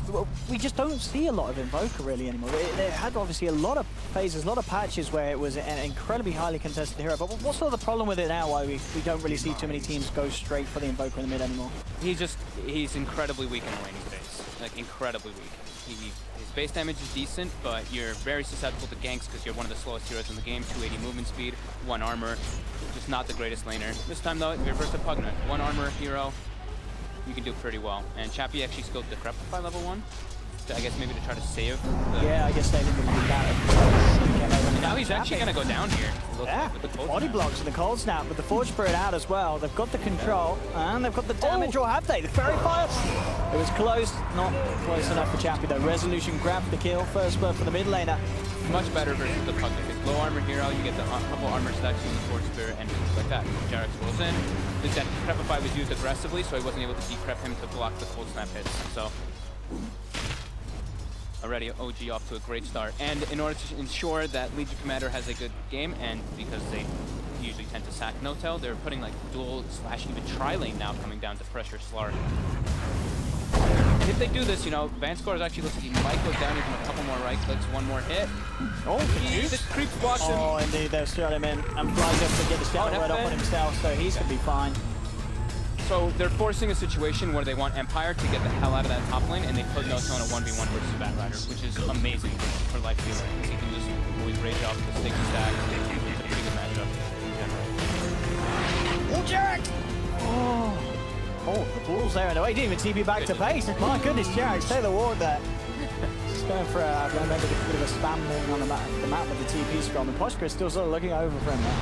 we just don't see a lot of Invoker really anymore. They had obviously a lot of phases, a lot of patches where it was an incredibly highly contested hero. But what's sort of the problem with it now? Why we don't really see too many teams go straight for the Invoker in the mid anymore? He's incredibly weak in the laning phase, like incredibly weak. His base damage is decent, but you're very susceptible to ganks because you're one of the slowest heroes in the game. 280 movement speed, 1 armor, just not the greatest laner. This time though, you're versus Pugna, 1 armor hero. You can do pretty well. And Chappie actually skilled Decrepify level 1. I guess maybe to try to save. Yeah, I guess they didn't really do that. Now he's actually going to go down here. Yeah, with the body blocks and the cold snap with the Forge Spirit out as well. They've got the control and they've got the damage, or have they? The Fairy Fire. It was close, not close enough for Chappie though. Resolution grabbed the kill. First blood for the mid laner. Much better versus the Pugna. Because low armor hero, you get the couple armor stacks using the Forge Spirit and like that. JerAx rolls in. The Decrepify was used aggressively, so he wasn't able to decrep him to block the cold snap hits. So already OG off to a great start. And in order to ensure that Legion Commander has a good game, and because they usually tend to sack N0tail, they're putting like dual / even tri-lane now coming down to pressure Slark. And if they do this, you know, VANSKOR actually looks like he might go down even a couple more right clicks, 1 more hit. Oh, this creeps blocks him. Oh, indeed, they'll shot him in. And Fly just to get the step right up on himself, so he's going to be fine. So they're forcing a situation where they want Empire to get the hell out of that top lane, and they put N0tail in a 1v1 versus Batrider, which is amazing for Lifestealer, because he can just always rage off the sticky stack. It's a pretty good matchup in general. Oh, JerAx! Oh, the ball's there, and he didn't even TP back to base. My goodness, JerAx, take the ward there. Just going for a bit of a spam moving on the map with the TP scrum, and Miposhka is still sort of looking over for him there.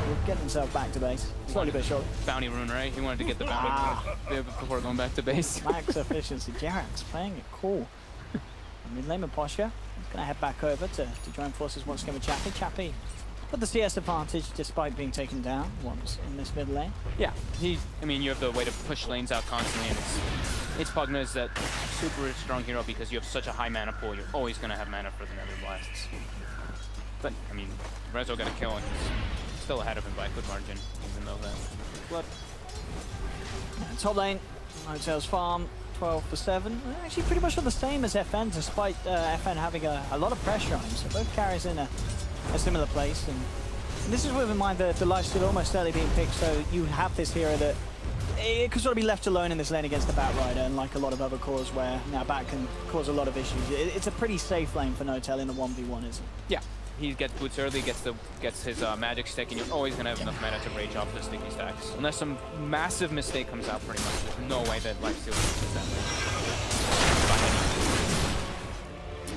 will get himself back to base. Slowly but surely. Bounty rune, right? He wanted to get the bounty before going back to base. Max efficiency. JerAx playing it cool. Mid lane Miposhka is going to head back over to join forces once again with Chappie. Chappie with the CS advantage despite being taken down once in this mid lane. Yeah, I mean, you have the way to push lanes out constantly, and it's Pugna is that super strong hero because you have such a high mana pool. You're always going to have mana for the Nether Blasts. But, I mean, Rezo got a kill, and he's still ahead of him by a good margin, even though that blood. Yeah, top lane, N0tail's farm, 12 for 7. Actually, pretty much the same as FN, despite FN having a lot of pressure on him. So both carries in a similar place. And this is with in mind the lifesteal almost early being picked, so you have this hero that it could sort of be left alone in this lane against the Bat Rider, unlike a lot of other cores where now Bat can cause a lot of issues. It's a pretty safe lane for N0tail in a 1v1, isn't it? Yeah. He gets boots early, gets his magic stick, and you're always going to have enough mana to rage off the sticky stacks. Unless some massive mistake comes out, pretty much. There's no way that lifesteal is that way.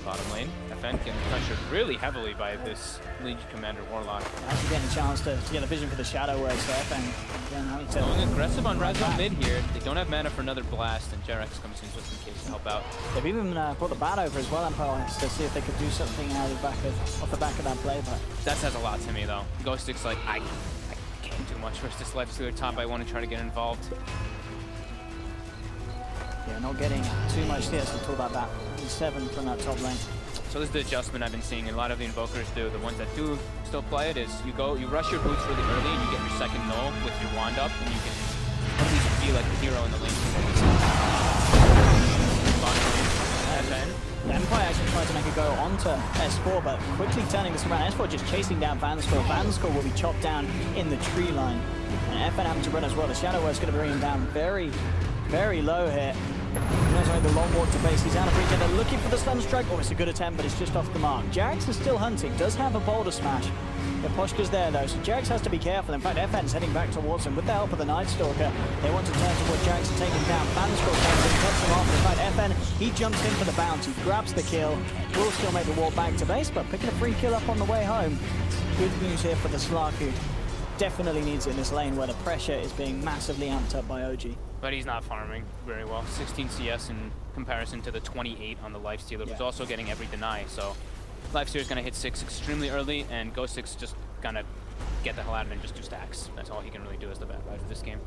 Bottom lane, FN getting pressured really heavily by this Legion Commander Warlock. Actually getting a chance to get a vision for the Shadow Word, so FN again having to... Going aggressive on Rezo mid here. They don't have mana for another blast, and JerAx comes in just in case to help out. They've even brought the Bat over as well, Empire, to see if they could do something out of off the back of that play, but... That says a lot to me, though. Ghostik's like, I can't do much versus this lifestealer top. I want to try to get involved. Yeah, not getting too much CS until that Bat. 7 from that top lane. So this is the adjustment I've been seeing a lot of the invokers do. The ones that do still play it is you rush your boots really early and you get your second null with your wand up, and you can at least feel like the hero in the lane. The Empire actually tried to make a go onto S4, but quickly turning this around. S4 just chasing down VANSKOR. VANSKOR will be chopped down in the tree line. And FN having to run as well. The Shadow Word's going to bring him down very, very low here. The long walk to base, he's out of reach, and they're looking for the stun strike. Oh, it's a good attempt, but it's just off the mark. JerAx is still hunting, does have a boulder smash. Miposhka's there though, so JerAx has to be careful. In fact, FN's heading back towards him with the help of the Night Stalker. They want to turn towards JerAx and take him down. VANSKOR comes in, cuts him off. In fact, FN, he jumps in for the bounty, grabs the kill, will still make the wall back to base, but picking a free kill up on the way home. Good news here for the Slark, who definitely needs it in this lane where the pressure is being massively amped up by OG. But he's not farming very well. 16 CS in comparison to the 28 on the Lifestealer, who's also getting every deny. So Lifestealer's going to hit 6 extremely early, and Ghostik's just going to get the hell out of it and just do stacks. That's all he can really do as the Bat Rider this game.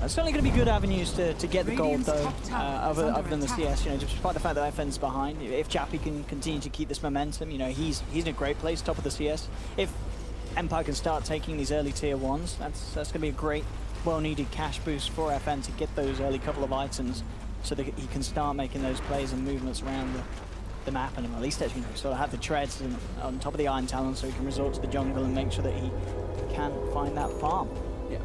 It's certainly going to be good avenues to get the gold, though, other than the CS. You know, just despite the fact that FN's behind. If Chappie can continue to keep this momentum, you know, he's in a great place, top of the CS. If Empire can start taking these early tier 1s, that's going to be a great, well-needed cash boost for FN to get those early couple of items so that he can start making those plays and movements around the map, and at least, as you know, sort of have the treads and on top of the Iron Talon so he can resort to the jungle and make sure that he can find that farm. Yeah.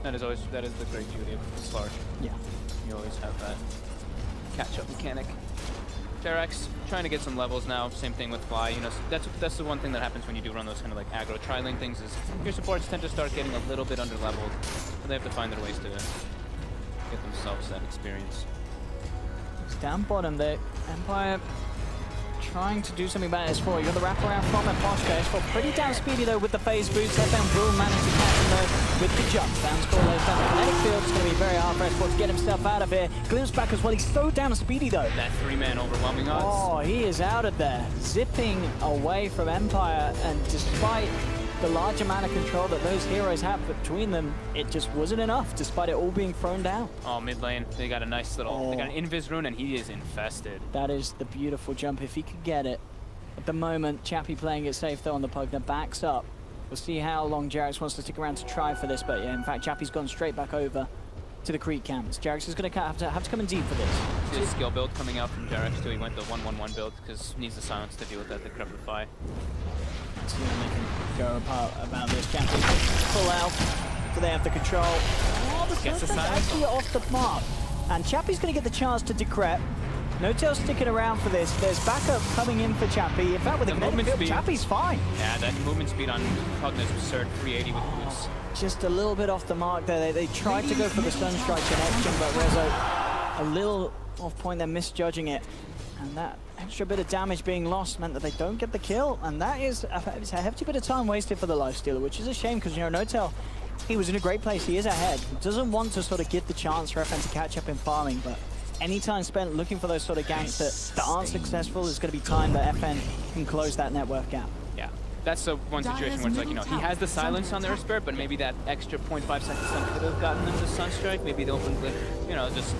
That is the great beauty of Slark. Yeah. You always have that catch-up mechanic. JerAx trying to get some levels now. Same thing with Fly. You know, that's the one thing that happens when you do run those kind of like aggro tri-lane things. Is your supports tend to start getting a little bit under-leveled, but they have to find their ways to get themselves that experience. It's down bottom there. Empire trying to do something about S4. You got the wraparound from Miposhka. S4 pretty down speedy though with the phase boots. FN will manage to catch him though with the jump. VANSKOR lays down the kinetic field. It's going to be very hard for S4 to get himself out of here. Glimpse back as well. He's so damn speedy though. That 3-man overwhelming odds. Oh, he is out of there. Zipping away from Empire, and despite the large amount of control that those heroes have between them, it just wasn't enough, despite it all being thrown down. Oh, mid lane, they got a nice little, they got an invis rune, and he is infested. That is the beautiful jump, if he could get it. At the moment, Chappie playing it safe though on the Pugna, backs up. We'll see how long JerAx wants to stick around to try for this, but yeah, in fact, Chappie's gone straight back over to the creek camps. JerAx is going to have to come in deep for this. See a skill build coming out from JerAx too. He went the 1-1-1 build because he needs the silence to deal with that decrepify. Let's see when they can go about this. Chappie full out. Do they have the control? Oh, the Gets the silence actually off the mark. And Chappie's going to get the chance to decrep. N0tail sticking around for this. There's backup coming in for Chappie. In fact, with the movement speed, Chappie's fine. Yeah, that movement speed on Pugna's absurd. 380 with boots. Just a little bit off the mark there. They tried to go for the stun strike connection, but Rezo a little off point. They're misjudging it. And that extra bit of damage being lost meant that they don't get the kill. And that is it's a hefty bit of time wasted for the lifestealer, which is a shame because, you know, N0tail, he was in a great place. He is ahead. He doesn't want to sort of give the chance for FN to catch up in farming, but any time spent looking for those sort of ganks that aren't successful is going to be time that FN can close that net worth gap. Yeah, that's the one situation where it's like, you know, he has the silence on their spirit, but maybe that extra 0.5 seconds could have gotten them the Sunstrike. Maybe the open clip, you know, just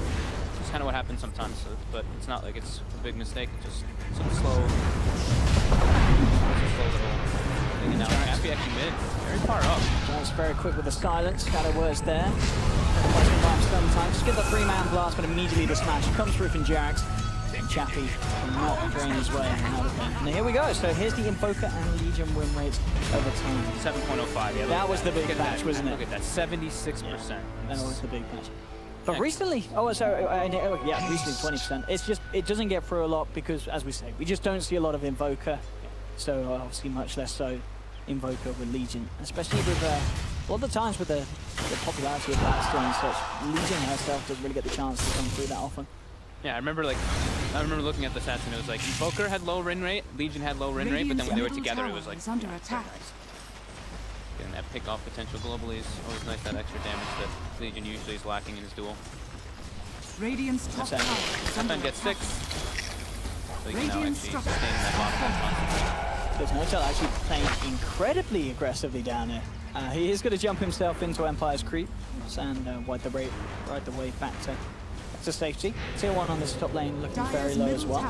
kind of what happens sometimes. So, but it's not like it's a big mistake. It's just some slow little thing. And now Chappie actually mid, very far up. That's very quick with the silence. Shadow words there. Time. Just get the 3-man blast, but immediately the smash comes through from JerAx. Chappie not drain his way out of it. And here we go. So here's the Invoker and Legion win rates over time. 7.05. Yeah, that was the big patch, wasn't it? Look at that, 76%. Yeah, that was the big patch. But recently, recently 20%. It's just, it doesn't get through a lot because, as we say, we just don't see a lot of Invoker. So obviously much less so Invoker with Legion, especially with a lot of the times with the popularity of Bastion and such, Legion herself doesn't really get the chance to come through that often. Yeah, I remember looking at the stats and it was like Invoker had low win rate, Legion had low win rate, but then when they were together it was like under attack. Nice. Getting that pick off potential globally is always nice, that extra damage that Legion usually is lacking in his duel. Radiant's top tower is under gets 6. So you can now actually sustain that bottom constantly. There's N0tail actually playing incredibly aggressively down here. He is going to jump himself into Empire's creep and ride the way back to safety. Tier 1 on this top lane looking very low as well.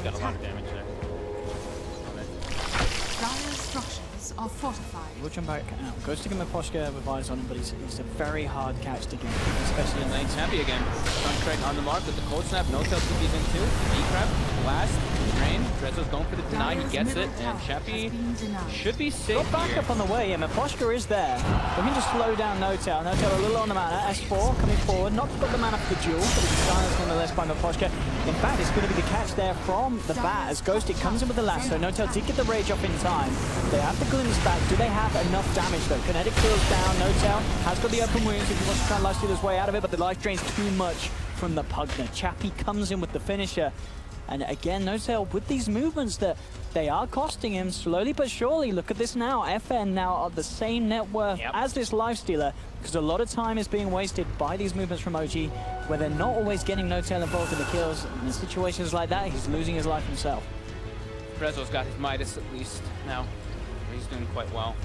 Got a lot of damage there. Dire structures are fortified. We'll jump back out. Ghostik and Miposhka with eyes on him, but he's a very hard catch to get, especially in lane. Chappie again. Sunstrike on the mark with the cold snap. N0tail TP's in too. D-Crab, blast, drain. Drezzo's going for the deny. He gets it, and Chappie should be safe. Got back up on the way. Yeah, Miposhka is there. We can just slow down N0tail. N0tail a little on the mana. S4 coming forward. Not got the mana for the duel, but it's silenced nonetheless by Miposhka. In fact, it's going to be the catch there from the bat as Ghostik comes in with the lasso. N0tail did get the rage off in time. They have the glimpse back. Do they have enough damage though? Kinetic feels down. N0tail has got the open wounds if he wants to try and lifesteal his way out of it, but the life drains too much from the Pugner. Chappie comes in with the finisher. And again, N0tail with these movements that they are costing him slowly but surely. Look at this now. FN now are the same net worth as this lifestealer because a lot of time is being wasted by these movements from OG where they're not always getting N0tail involved in the kills. And in situations like that, he's losing his life himself. Rezzo's got his Midas at least now. He's doing quite well.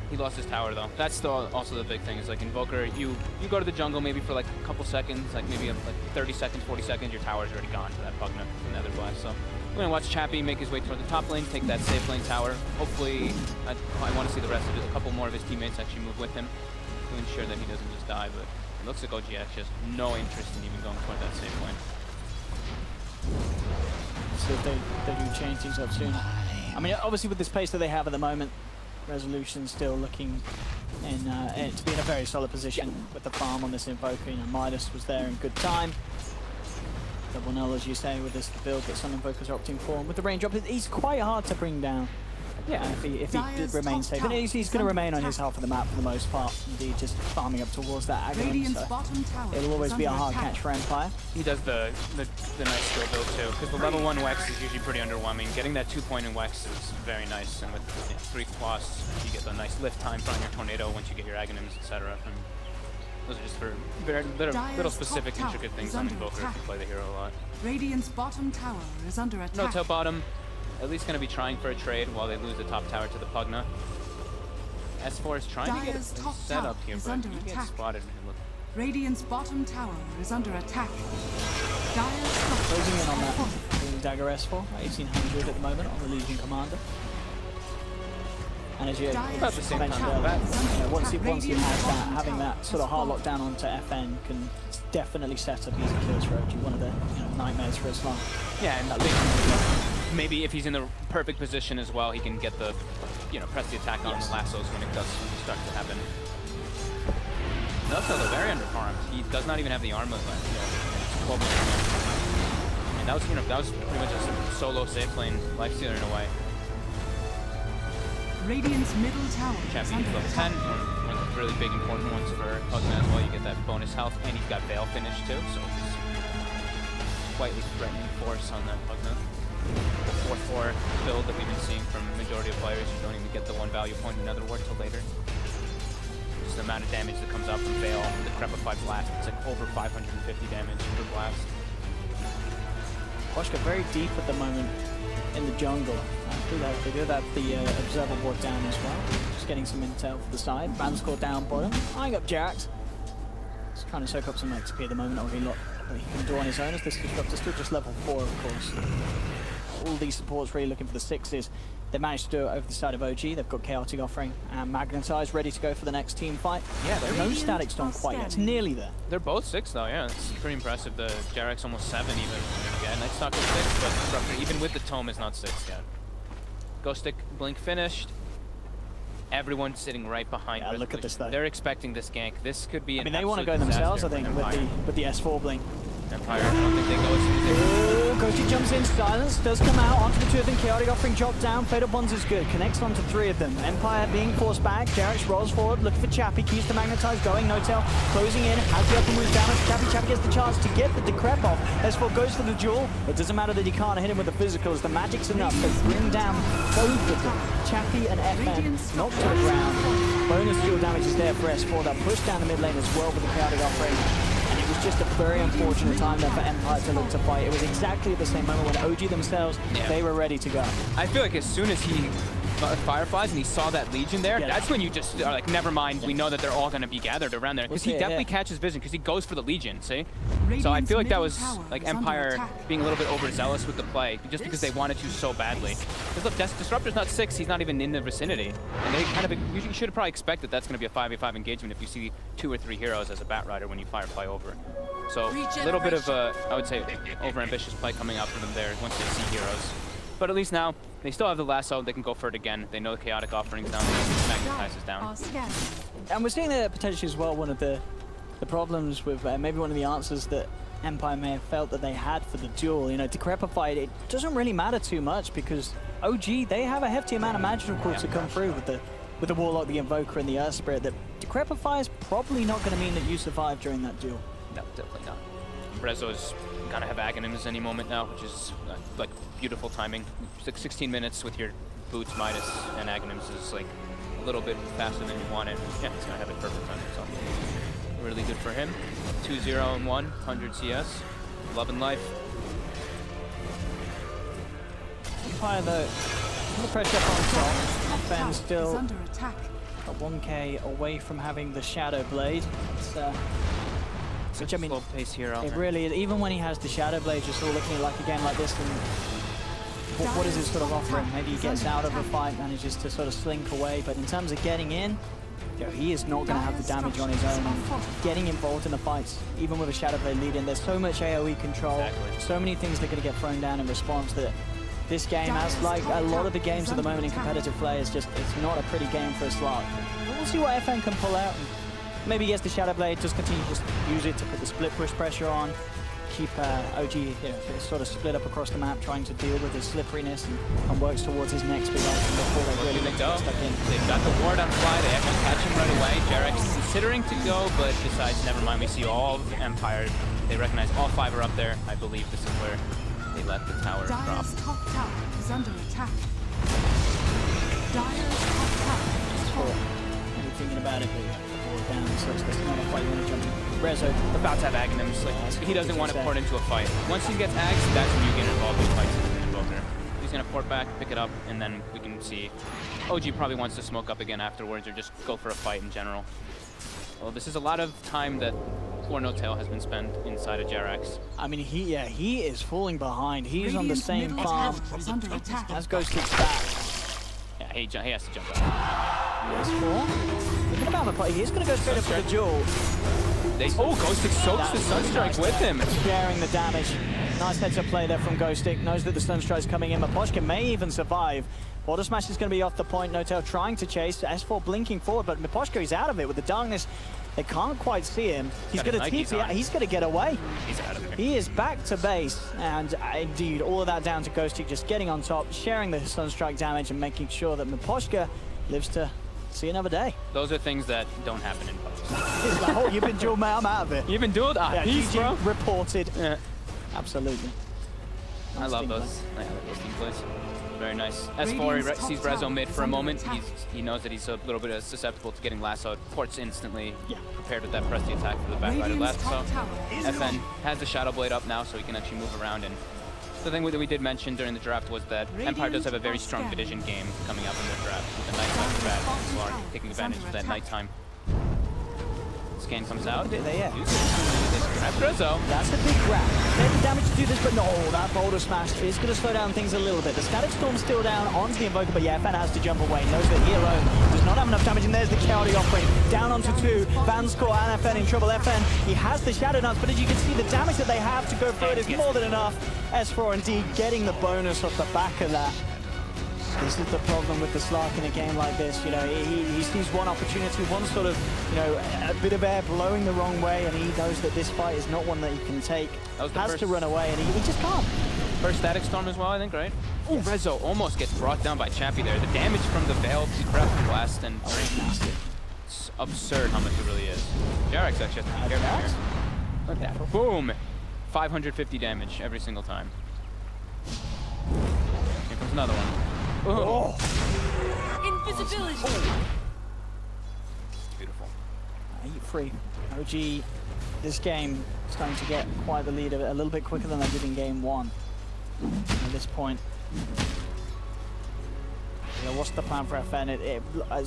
He lost his tower though. That's still also the big thing. Is like Invoker, you go to the jungle maybe for like a couple seconds, like maybe like 30 seconds, 40 seconds, your tower's already gone to that Pugna from the other blast. So we're gonna watch Chappie make his way toward the top lane, take that safe lane tower. Hopefully, I want to see the rest of it, a couple more of his teammates actually move with him to ensure that he doesn't just die. But it looks like OG has just no interest in even going toward that safe lane. So if they do change things up soon. I mean, obviously with this pace that they have at the moment, Resolution still looking to be in a very solid position with the farm on this Invoker. You know, Midas was there in good time. Double null, as you say, with this build that some Invokers are opting for. And with the range drop, he's quite hard to bring down. Yeah, if he did remain safe. And he's going to remain on his half of the map for the most part. Indeed, just farming up towards that Agamemnon. So it'll always be a hard catch for Empire. He does the nice skill build too, because the level 1 Wex is usually pretty underwhelming. Getting that 2-point in Wex is very nice, and with 3 costs, you get the nice lift time from your Tornado once you get your Aghanims, etc. Those are just for very little specific, intricate things on Invoker if you play the hero a lot. Radiant's bottom tower is under attack. N0tail bottom. At least going to be trying for a trade while they lose the top tower to the Pugna. S4 is trying to get a set up here, but he gets spotted. Radiant's bottom tower is under attack. Closing in on that dagger S4, 1800 at the moment on the Legion Commander. And as you about the same mentioned earlier, once he has that, having that sort of hard lockdown onto FN can definitely set up easy kills for OG, one of the nightmares for Islam. Yeah, and maybe if he's in the perfect position as well, he can get the, press the attack on the lassos when it does start to happen. N0tail, though, very underfarmed. He does not even have the armor left. 12 and that was pretty much a solo safe lane lifestealer in a way. Radiant's middle tower. Chappie level 10, one of the really big important ones for Pugna as well. You get that bonus health, and he's got Veil finish too, so he's slightly threatening force on that Pugna. The 4-4 build that we've been seeing from majority of players. You don't even get the 1 value point in Netherward till later. Just the amount of damage that comes out from Veil, the Crepified Blast. It's like over 550 damage per blast. Miposhka very deep at the moment in the jungle. They do have the Observer Ward down as well. Just getting some intel for the side. VANSKOR down bottom. Eyeing up JerAx. Just trying to soak up some XP at the moment. Or he can do on his own as this Disruptor still just level 4, of course. All these supports really looking for the 6s. They managed to do it over the side of OG. They've got Chaotic offering and Magnetize ready to go for the next team fight. Yeah, there's no Static Storm quite yet. It's nearly there. They're both 6 though, yeah. It's pretty impressive. The JerAx almost 7 even. Yeah, Night Stalker 6, but Disruptor, even with the Tome, is not 6 yet. Ghostik blink finished. Everyone's sitting right behind. Yeah, look at this though. They're expecting this gank. This could be an they want to go themselves, I think, with the S4 blink. Empire, I don't think they go as soon as they Ghostik jumps in, Silence does come out onto the 2 of them. Chaotic offering drop down, Fatal Bonds is good, connects onto 3 of them. Empire being forced back, JerAx rolls forward, looking for Chappie, keys to Magnetize, going N0tail, closing in, has the upper move damage, Chappie gets the chance to get the decrep off. S4 goes for the duel, it doesn't matter that he can't hit him with the physicals, the magic's enough to bring down both of them. Chappie and FN knocked to the ground. Bonus duel damage is there for S4, they'll push down the mid lane as well with the Chaotic offering. It was just a very unfortunate time there for Empire to look to fight. It was exactly at the same moment when OG themselves, they were ready to go. I feel like as soon as he Fireflies and he saw that Legion there, that's when you just are like, never mind, we know that they're all going to be gathered around there. Because he definitely catches vision, because he goes for the Legion, see? So I feel like that was like Empire being a little bit overzealous with the play, just because they wanted to so badly. Because look, Disruptor's not 6, he's not even in the vicinity. And they kind of, you should have probably expected that's going to be a 5v5 engagement if you see 2 or 3 heroes as a Bat Rider when you Firefly over. So a little bit of a, I would say, over-ambitious play coming out for them there once they see heroes. But at least now, they still have the lasso, they can go for it again. They know the Chaotic offering's down, Magnetize is down. And we're seeing that potentially as well, one of the problems with, maybe one of the answers that Empire may have felt that they had for the duel. You know, Decrepified, it doesn't really matter too much because OG, they have a hefty amount of magical calls to come through with the Warlock, the Invoker, and the Earth Spirit. That Decrepify is probably not going to mean that you survive during that duel. No, definitely not. Rezo's gonna have Aghanims any moment now, which is like beautiful timing. It's like 16 minutes with your boots, Midas, and Aghanims is like a little bit faster than you want it. Yeah, it's gonna have it perfect timing, so really good for him. 2-0-1, 100 CS, love and life. Empire though, the pressure up on top. Ben still under attack. At 1k away from having the Shadow Blade. It's, which I mean, slow pace hero. It really is. Even when he has the Shadow Blade, you're still looking at like a game like this. And what is it sort of offering? Maybe he gets out of a fight, manages to sort of slink away. But in terms of getting in, you know, he is not going to have the damage on his own. Getting involved in the fights, even with a Shadow Blade lead-in, there's so much AoE control, so many things that are going to get thrown down in response that this game, as like a lot of the games at the moment in competitive play, is just, it's not a pretty game for a slot. But we'll see what FN can pull out. Maybe he gets the Shadow Blade, just continue to just use it to put the split push pressure on, keep OG sort of split up across the map, trying to deal with his slipperiness and works towards his next big item before they really get stuck in. They've got the ward on fly, they have to catch him right away. JerAx is considering to go, but decides, never mind, we see all of Empire. They recognize all 5 are up there. I believe this is where they let the tower drop. Dire's top tower is under attack. Dire's top tower is Maybe thinking about it, but down, so it's not quite going to jump. Rezo about to have Aghanims. Like, he doesn't want to port into a fight. Once he gets Ags, that's when you get involved in fights as an invoker. He's going to port back, pick it up, and then we can see. OG probably wants to smoke up again afterwards or just go for a fight in general. Well, this is a lot of time that poor N0tail has been spent inside of JerAx. I mean, he is falling behind. He's on the same farm as Ghostik's back. Yeah, he has to jump out. Looking about the play, he's going to go straight up for the duel. Ghostik soaks the Sunstrike with him. Sharing the damage. Nice heads-up play there from Ghostik. Knows that the Sunstrike's coming in. Miposhka may even survive. Water Smash is going to be off the point. N0tail trying to chase. S4 blinking forward, but Miposhka is out of it with the darkness. They can't quite see him. He's going to TP out. He's going to get away. He's out of there. He is back to base. And indeed, all of that down to Ghostik just getting on top, sharing the Sunstrike damage and making sure that Miposhka lives to see another day. Those are things that don't happen in post. It's like, oh, you've been dueled, man, I'm out of it. You've been dueled? Yeah, peace, bro. Reported. Yeah. Absolutely. I love those. I love those team plays. Very nice. S4 sees Rezo mid for a moment. He knows that he's a little bit susceptible to getting lassoed. Ports instantly prepared with that pressy attack for the back rider left. So FN has the Shadow Blade up now, so he can actually move around. And the thing that we did mention during the draft was that Empire does have a very strong division game coming up in their draft with the Night Acrobat and Slark taking advantage of that nighttime. Scan comes out. Rezo. That's a big grab. Taking damage to do this, but no, that boulder smash is going to slow down things a little bit. The Static Storm's still down onto the Invoker, but yeah, FN has to jump away. Knows that he alone does not have enough damage, and there's the Chaotic offering. Down onto 2. VANSKOR and FN in trouble. FN, he has the Shadow Dance, but as you can see, the damage that they have to go through it is more than enough. S4 indeed getting the bonus off the back of that. This is the problem with the Slark in a game like this. You know, he sees one opportunity, one sort of, you know, a bit of air blowing the wrong way, and he knows that this fight is not one that he can take. Has to run away, and he just can't. First Static Storm as well, I think, right? Oh, Rezo almost gets brought down by Chappie there. The damage from the Veil, the Craft Blast, and it's absurd how much it really is. JerAx actually has to be careful here. Look at that. Boom! 550 damage every single time. Here comes another one. Oh. Invisibility. It's beautiful. Eat free. OG, this game is starting to get quite the lead a little bit quicker than they did in game 1. At this point, you know, what's the plan for FN?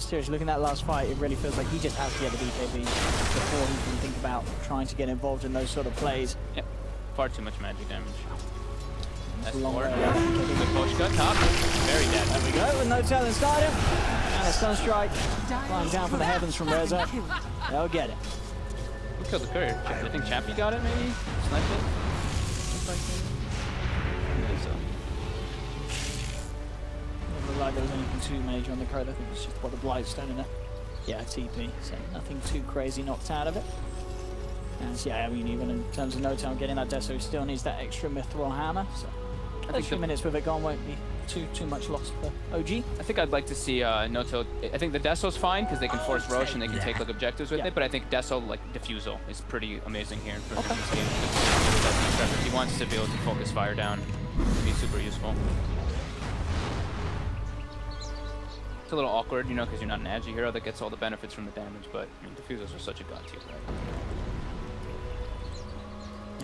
Seriously, looking at that last fight, it really feels like he just has to get the BKB before he can think about trying to get involved in those sort of plays. Yep, far too much magic damage. That's a long way. Miposhka top. Very dead. There we go, with N0tail inside him. And a Sunstrike flying down from the heavens from Rezo. They'll get it. Who killed the courier? I think Chappie got it, maybe? Sniped it? Looks like it. It looked like there was anything too major on the code. I think it's just the Blightstone in it. Yeah, TP, so nothing too crazy knocked out of it. And yeah, I mean, even in terms of N0tail getting that Deso, he still needs that extra Mithril Hammer. So I think a few minutes with it gone won't be too much lost for OG. I think I'd like to see N0tail. I think the Deso's fine because they can force Roche and they can take like objectives with it. But I think Deso like Diffusal is pretty amazing here for this game. If he wants to be able to focus fire down, it'd be super useful. It's a little awkward, you know, because you're not an agi hero that gets all the benefits from the damage. But I mean, Diffusals are such a god tier, right?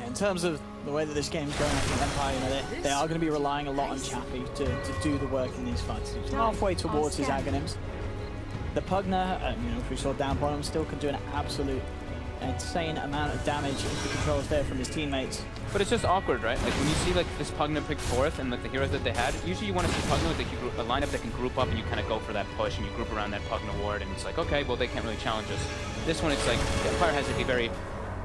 In terms of the way that this game's going, I think Empire, you know, they are going to be relying a lot on Chappie to do the work in these fights. He's halfway towards his Aghanims. The Pugner, you know, if we saw down bottom, still could do an absolute insane amount of damage if the control's there from his teammates. But it's just awkward, right? Like when you see like this Pugner pick 4th and like the heroes that they had, usually you want to see Pugner with like, a lineup that can group up and you kind of go for that push and you group around that Pugner ward and it's like, okay, well they can't really challenge us. This one, it's like Empire has like a very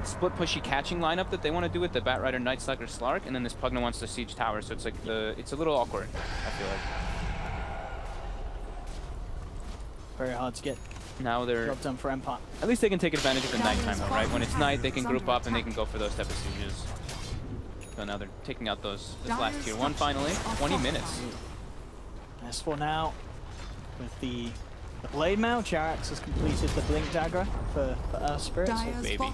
split pushy catching lineup that they want to do with the Batrider, Night Stalker, Slark, and then this Pugner wants to siege tower, so it's like it's a little awkward, I feel like. Very hard to get now they're job done for Empire. At least they can take advantage of the nighttime though, right? When it's night, they can group up and they can go for those type of sieges. So now they're taking out this last tier 1 finally. 20 minutes. S4 now with the Blade Mail. JerAx has completed the Blink Dagger for Earth Spirit. So baby. A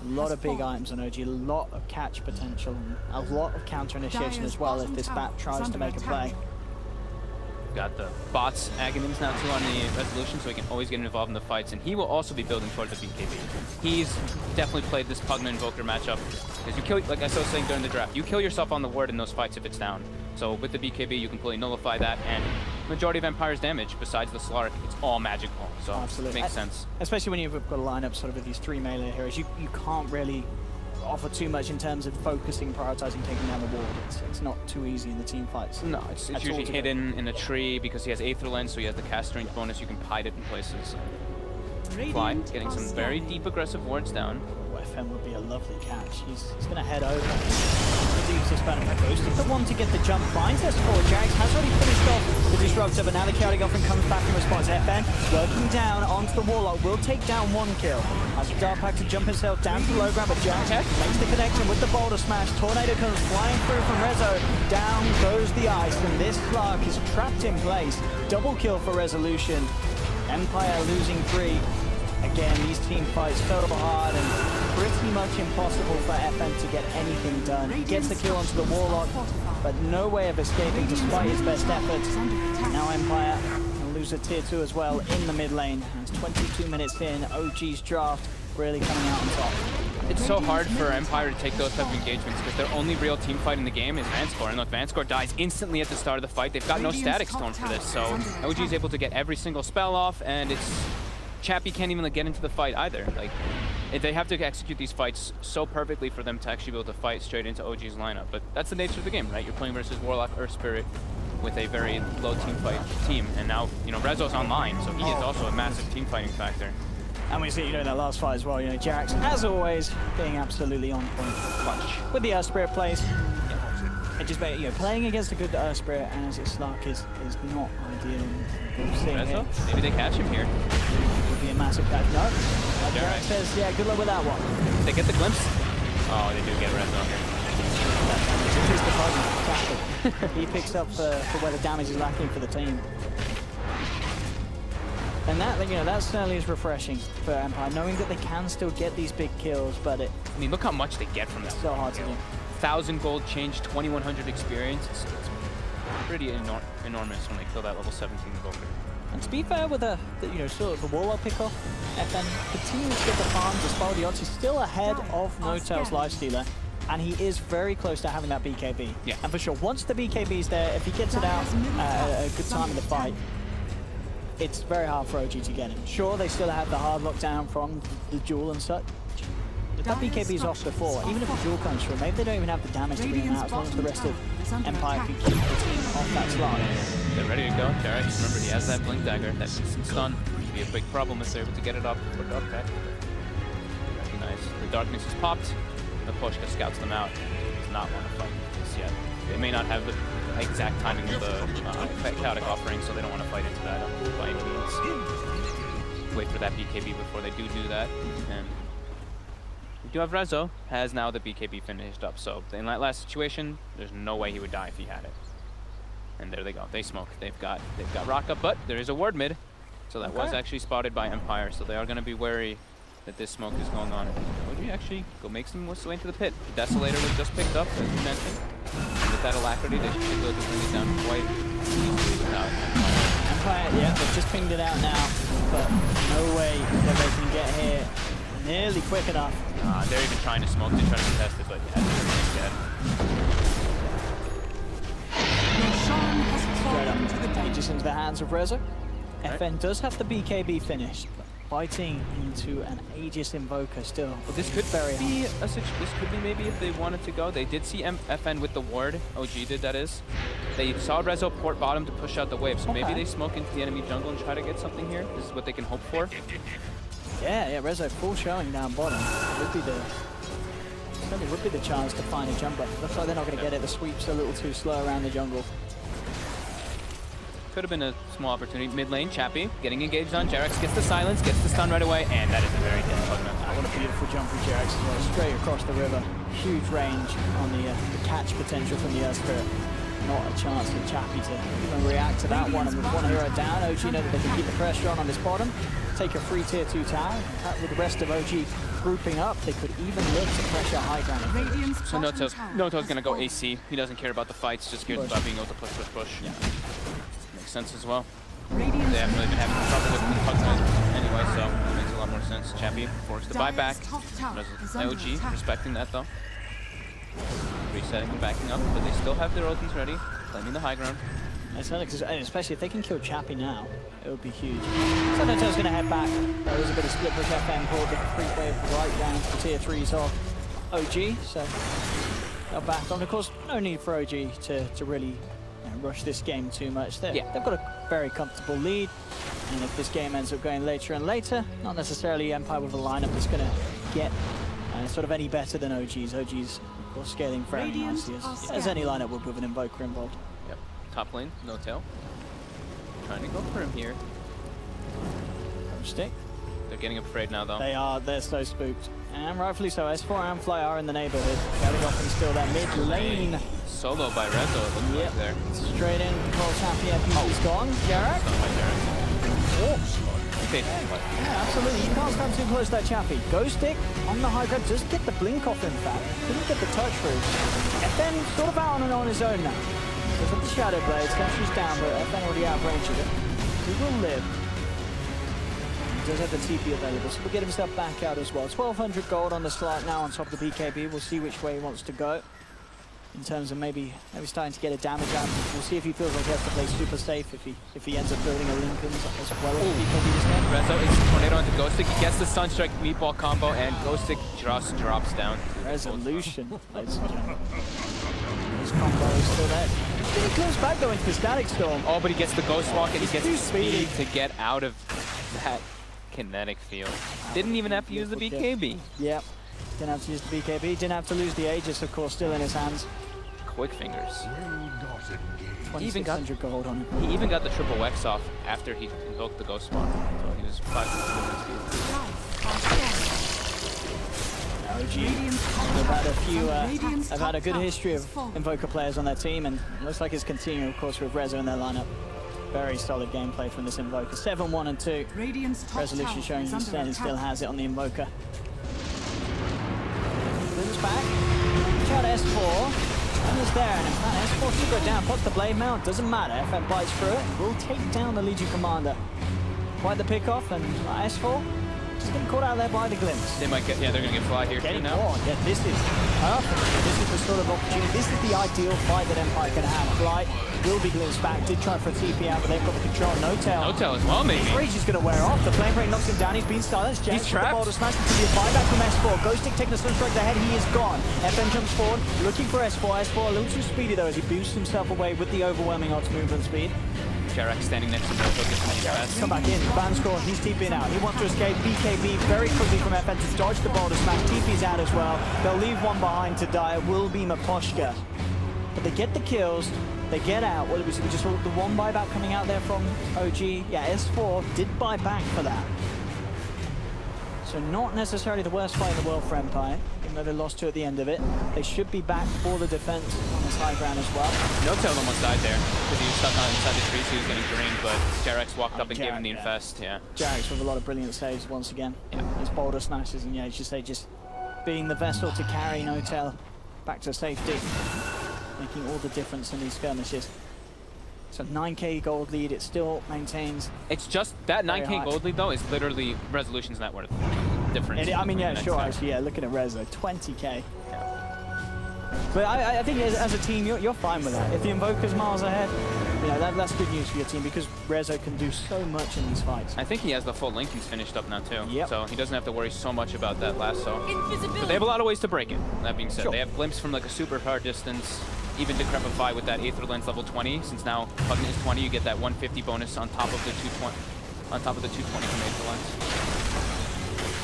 lot of big items on OG, a lot of catch potential, and a lot of counter initiation as well if this bat tries to make a play. Got the bots Aghanims now too on the Resolution, so he can always get involved in the fights, and he will also be building towards the BKB. He's definitely played this Pugner Invoker matchup, because you kill, like I was saying during the draft, you kill yourself on the ward in those fights if it's down. So with the BKB, you completely nullify that, and majority of Empire's damage, besides the Slark, it's all magical, so absolutely. It makes sense. Especially when you've got a lineup sort of with these 3 melee heroes, you can't really offer too much in terms of focusing, prioritizing, taking down the wall. It's not too easy in the team fights. No, it's usually hidden in a tree because he has Aether Lens, so he has the cast range bonus, you can hide it in places. Fly, getting some very deep aggressive wards down. FN would be a lovely catch. He's going to head over. Use this Banner Ghostik, the one to get the jump, finds us for JerAx, has already finished off the Disruptor, but now the Chaotic offering comes back in response. FN working down onto the Warlock, will take down 1 kill. Has a Dark Pack to jump himself down to the low ground, but JerAx makes the connection with the Boulder Smash. Tornado comes flying through from Rezo. Down goes the ice, and this Slark is trapped in place. Double kill for Resolution. Empire losing 3. Again, these team fights so hard, and pretty much impossible for FN to get anything done. He gets the kill onto the Warlock, but no way of escaping despite his best efforts. Now Empire will lose a tier 2 as well in the mid lane. It's 22 minutes in, OG's draft really coming out on top. It's so hard for Empire to take those type of engagements because their only real team fight in the game is VANSKOR. And look, VANSKOR dies instantly at the start of the fight. They've got no static stone for this, so OG is able to get every single spell off, and it's Chappie can't even get into the fight either. Like, they have to execute these fights so perfectly for them to actually be able to fight straight into OG's lineup. But that's the nature of the game, right? You're playing versus Warlock Earth Spirit with a very low team fight team, and now Rezo's online, so he is also a massive team fighting factor. And we see, in that last fight as well, JerAx, as always, being absolutely on point clutch with the Earth Spirit plays. It just, playing against a good Earth Spirit and as it's Slark is not ideal. Rezo? Maybe they catch him here. Would be a massive catch. No. JerAx says, yeah, good luck with that one. They get the glimpse? Oh, they do get Rezo here. He picks up for where the damage is lacking for the team. And that certainly is refreshing for Empire, knowing that they can still get these big kills, but I mean, look how much they get from that. So hard to do. 1,000 gold change, 2,100 experience. It's pretty enormous when they kill that level 17 Invoker. And to be fair with sort of the Warlock pickoff, FN continues to get the farm despite the odds. He's still ahead of N0tail's Lifestealer, and he is very close to having that BKB. Yeah. And for sure, once the BKB's there, if he gets it out at a good time in the fight, it's very hard for OG to get him. Sure, they still have the hard lockdown from the duel and such. But that BKB's off before. Even if the duel comes through, maybe they don't even have the damage to bring him out as long as the rest of Empire can keep the team off that slot. They're ready to go. JerAx, remember, he has that Blink Dagger, that instant stun. Could be a big problem if they're able to get it up for Dota. Recognize the darkness is popped. Miposhka scouts them out. Does not want to fight this yet. They may not have the exact timing of the chaotic offering, so they don't want to fight into that by any means. Wait for that BKB before they do that. And we do have Rezo, has now the BKB finished up, so in that last situation, there's no way he would die if he had it. And there they go, they smoke. They've got rock up, but there is a ward mid, so that was actually spotted by Empire, so they are going to be wary that this smoke is going on. OG actually makes them his way into the pit. The Desolator was just picked up, as you mentioned. And with that alacrity, they should be able to bring it down quite easily without Empire. Yeah, they've just pinged it out now, but no way that they can get here nearly quick enough. They're even trying to smoke to try to contest it, but yeah, it's dead. Straight up, Aegis into the hands of Rezo. Right. FN does have the BKB finished, but fighting into an Aegis Invoker still. Well, this could be this could be maybe if they wanted to go. They did see FN with the ward. OG did, that is. They saw Rezo port bottom to push out the wave, so maybe they smoke into the enemy jungle and try to get something here. This is what they can hope for. Yeah, Rezo full showing down bottom. Certainly would be the chance to find a jumper. Looks like they're not going to get it. The sweep's a little too slow around the jungle. Could have been a small opportunity. Mid lane, Chappie getting engaged on. JerAx gets the silence, gets the stun right away, and that is a very difficult move. What a beautiful jump from JerAx as well. Straight across the river. Huge range on the catch potential from the Earth Spirit. Not a chance for Chappie to even react to that one. And with one hero down, OG know that they can keep the pressure on this bottom. Take a free tier 2 tower. With the rest of OG grouping up, they could even look to pressure high ground. So N0tail's going to go AC. He doesn't care about the fights, just cares about being able to push. Yeah. Makes sense as well. They haven't really been having trouble with the Pugman anyway, so it makes a lot more sense. Chappie forced to buy back. OG respecting that though. Resetting and backing up, but they still have their ultis ready, claiming the high ground. Especially if they can kill Chappie now, it would be huge. So N0tail's going to head back. There was a bit of split push FN called the creep wave right down to tier 3s of OG, so they'll back on. Of course, no need for OG to really rush this game too much. They've got a very comfortable lead, and if this game ends up going later and later, not necessarily Empire with a lineup that's going to get sort of any better than OG's. OG's, of course, scaling very nicely as any lineup would with an Invoker involved. Yep. Top lane, N0tail. Trying to go for him here. Stick. They're getting afraid now, though. They're so spooked. And rightfully so. S4 and Fly are in the neighborhood. Gallagher still there mid lane. Solo by Rezo, it looks like there. Straight in, control champion. He's gone. JerAx. By JerAx. rotate. Yeah, absolutely. You can't stand too close to that Chappie. Ghostik on the high ground, just get the blink off, in fact. Couldn't get the touch through. FN sort of out on his own now. Goes up the Shadow Blade, Sentry's down, but FN already out of range of it. He will live. He does have the TP available, so we'll get himself back out as well. 1,200 gold on the slot now on top of the BKB. We'll see which way he wants to go. In terms of maybe starting to get a damage out. We'll see if he feels like he has to play super safe, if he ends up building a Lincoln's as well as BKB this game. Rezo is tornado into Ghostik. He gets the Sunstrike meatball combo, and Ghostik just drops down. Resolution, ladies and gentlemen. His combo is still there. Then he comes back though into the Static Storm. Oh, but he gets the Ghost Walk, and he gets the speedy speed to get out of that kinetic field. Didn't even have to use the BKB. Yep. Didn't have to use the BKB. Didn't have to lose the Aegis, of course, still in his hands. Quick fingers. He even got gold on him. He even got the triple X off after he invoked the Ghost Walk. So he was 5 OG have had a good history of Invoker players on their team, and it looks like it's continuing, of course, with Rezo in their lineup. Very solid gameplay from this Invoker. 7-1 and 2. Resolution showing he still has it on the Invoker. Wins back. Out S4. And is there, and in fact, S4 should go down. Pots the blade mount, doesn't matter. FN bites through it. Will take down the Legion commander. Quite the pick off, and S4 just getting caught out there by the glimpse. They might get, yeah, they're going to get fly here too now. Yeah, this is perfect. This is the sort of opportunity. This is the ideal fight that Empire can have. Fly will be glimpsed back. Did try for a TP out, but they've got the control. N0tail. N0tail as well, maybe. His rage is going to wear off. The flame break knocks him down. He's been silenced. He's trapped. The boulder smash to be a buyback from S4. Ghostik taking the Sunstrike to the head. He is gone. FN jumps forward, looking for S4. S4 a little too speedy though as he boosts himself away with the overwhelming odds movement speed. JerAx standing next to Nobar, gets some stress. Come back in. VANSKOR, he's TPing out. He wants to escape. BKB very quickly from FN to dodge the boulder smash. TP's out as well. They'll leave one behind to die. It will be Miposhka. But they get the kills. They get out. What did we see? We just saw the one buyback coming out there from OG. Yeah, S4 did buy back for that. So not necessarily the worst fight in the world for Empire, even though they lost 2 at the end of it. They should be back for the defense on this high ground as well. N0tail almost died there because he was stuck on inside the trees. He was getting drained, but JerAx walked up and gave him the infest. Yeah. JerAx with a lot of brilliant saves once again. Yeah. His boulder smashes, and yeah, as you say, just being the vessel to carry N0tail back to safety, making all the difference in these skirmishes. So 9k gold lead, it still maintains. It's just that 9k gold lead though is literally Resolution's net worth difference. I mean, yeah, sure. Actually, yeah, looking at Rezo, 20k. But I think as a team, you're fine with that. If the Invoker's miles ahead, you know, that's good news for your team because Rezo can do so much in these fights. I think he has the full Lincolns finished up now too. Yep. So he doesn't have to worry so much about that lasso. But they have a lot of ways to break it. That being said, they have glimpse from like a super far distance. Even Decrepify with that Aether Lens level 20, since now Pugnant is 20, you get that 150 bonus on top of the 220, from Aether Lens.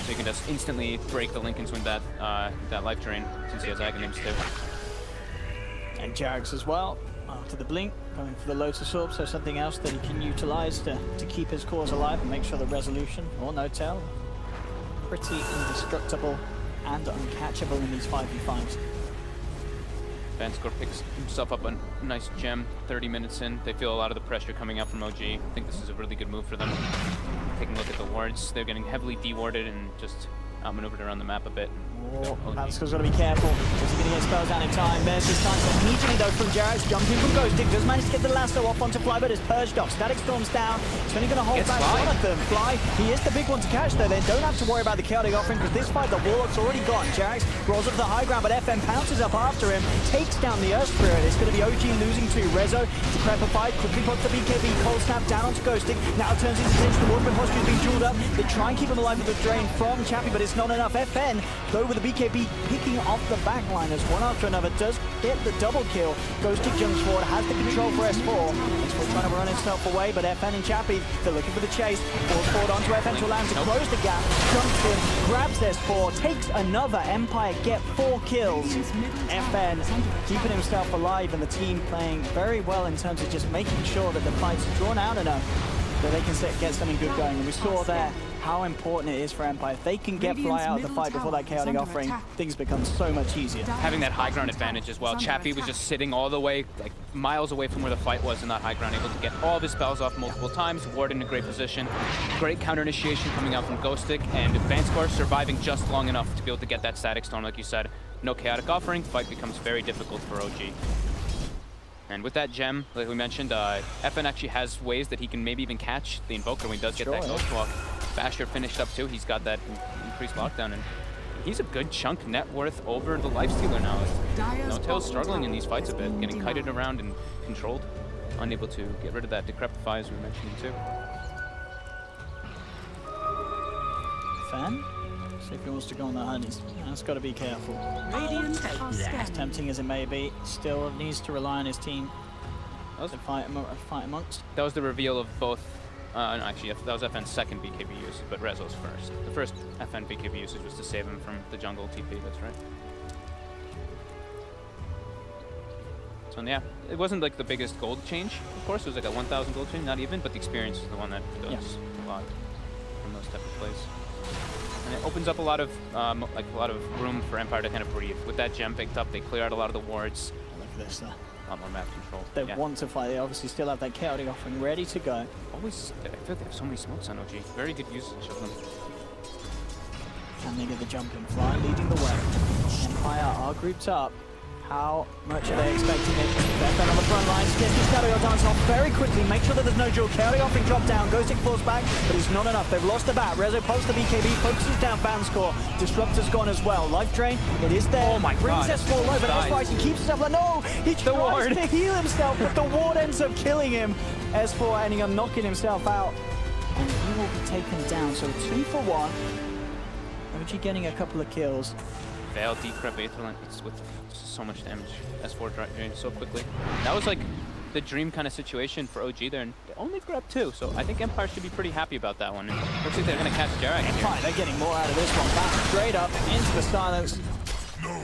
So you can just instantly break the Lincolns with that that life drain, since he has Aghanims too. And JerAx as well, after the blink, going for the Lotus Orb, so something else that he can utilize to keep his cause alive and make sure the Resolution or N0tail pretty indestructible and uncatchable in these 5v5s. VANSKOR picks himself up a nice gem 30 minutes in. They feel a lot of the pressure coming out from OG. I think this is a really good move for them. Taking a look at the wards, they're getting heavily dewarded and just outmaneuvered around the map a bit. VANSKOR's got to be careful. He's going to get spells down in time. There's this time so immediately though from JerAx, jumping from Ghostik, does manage to get the lasso off onto Fly, but it's purged off. Static Storm's down. It's only going to hold back one of them. Fly, he is the big one to catch though. They don't have to worry about the chaotic offering because this fight, the Warlock's already gone. JerAx rolls up the high ground, but FN pounces up after him, takes down the Earth Spirit. It's going to be OG losing to Rezo. Decrepify, quickly puts the BKB cold snap down onto Ghostik. Now turns his attention towards Miposhka's being jeweled up. They try and keep him alive with the drain from Chappie, but it's not enough. FN, though with the BKB picking off the backliners one after another, does get the double kill. Ghostik jumps forward, has the control for S4. S4 trying to run himself away, but FN and Chappie, they're looking for the chase. Falls forward onto FN to allow him to close the gap. Jumps in, grabs S4, takes another. Empire get 4 kills. FN keeping himself alive and the team playing very well in terms of just making sure that the fight's drawn out enough that they can get something good going. And we saw there how important it is for Empire. If they can get Fly out of the fight before that chaotic offering, things become so much easier. Having that high ground advantage as well. Chappie was just sitting all the way, like miles away from where the fight was in that high ground, able to get all of his spells off multiple times. Ward in a great position. Great counter initiation coming out from Ghostik, and VANSKOR surviving just long enough to be able to get that static storm, like you said. No chaotic offering, fight becomes very difficult for OG. And with that gem, like we mentioned, FN actually has ways that he can maybe even catch the Invoker when he does get that Ghost Walk. Basher finished up too, he's got that increased lockdown, and he's a good chunk net worth over the Lifestealer now. N0tail's struggling in these fights a bit, getting kited around and controlled. Unable to get rid of that Decrepify, as we mentioned too. Fan? See if he wants to go on that hunt. He's got to be careful. As tempting as it may be, still needs to rely on his team to fight amongst. That was the reveal of both. No, actually, that was FN's second BKB usage, but Rezo's first. The first FN BKB usage was to save him from the jungle TP, that's right. So yeah, it wasn't like the biggest gold change, of course. It was like a 1,000 gold change, not even, but the experience is the one that does a lot from those type of plays. And it opens up a lot of room for Empire to kind of breathe. With that gem picked up, they clear out a lot of the wards. Look at this. A lot more map control. They want to fight. They obviously still have that chaotic offering ready to go. Always, I feel like they have so many smokes on OG. Very good usage of them. And they get the jump in Fly, leading the way. Empire are grouped up. How much are they expecting it? FN on the front lines. Gets his Chaotic dance off very quickly. Make sure that there's no duel. Chaotic offering drop down. Ghostik falls back, but it's not enough. They've lost the bat. Rezo posts the BKB, focuses down VANSKOR. Disruptor's gone as well. Life drain, it is there. Oh my god. Brings S4 low, but S4 he keeps himself like, no! He tries to heal himself, but the ward ends up killing him. S4 ending up knocking himself out. And he will be taken down. So 2 for 1. OG getting a couple of kills. Veil, Decrep, Aetherland, it's with so much damage. S4 drained so quickly. That was like the dream kind of situation for OG there, and they only grabbed 2, so I think Empire should be pretty happy about that one. And looks like they're going to catch JerAx here. They're getting more out of this one. Back straight up into the silence.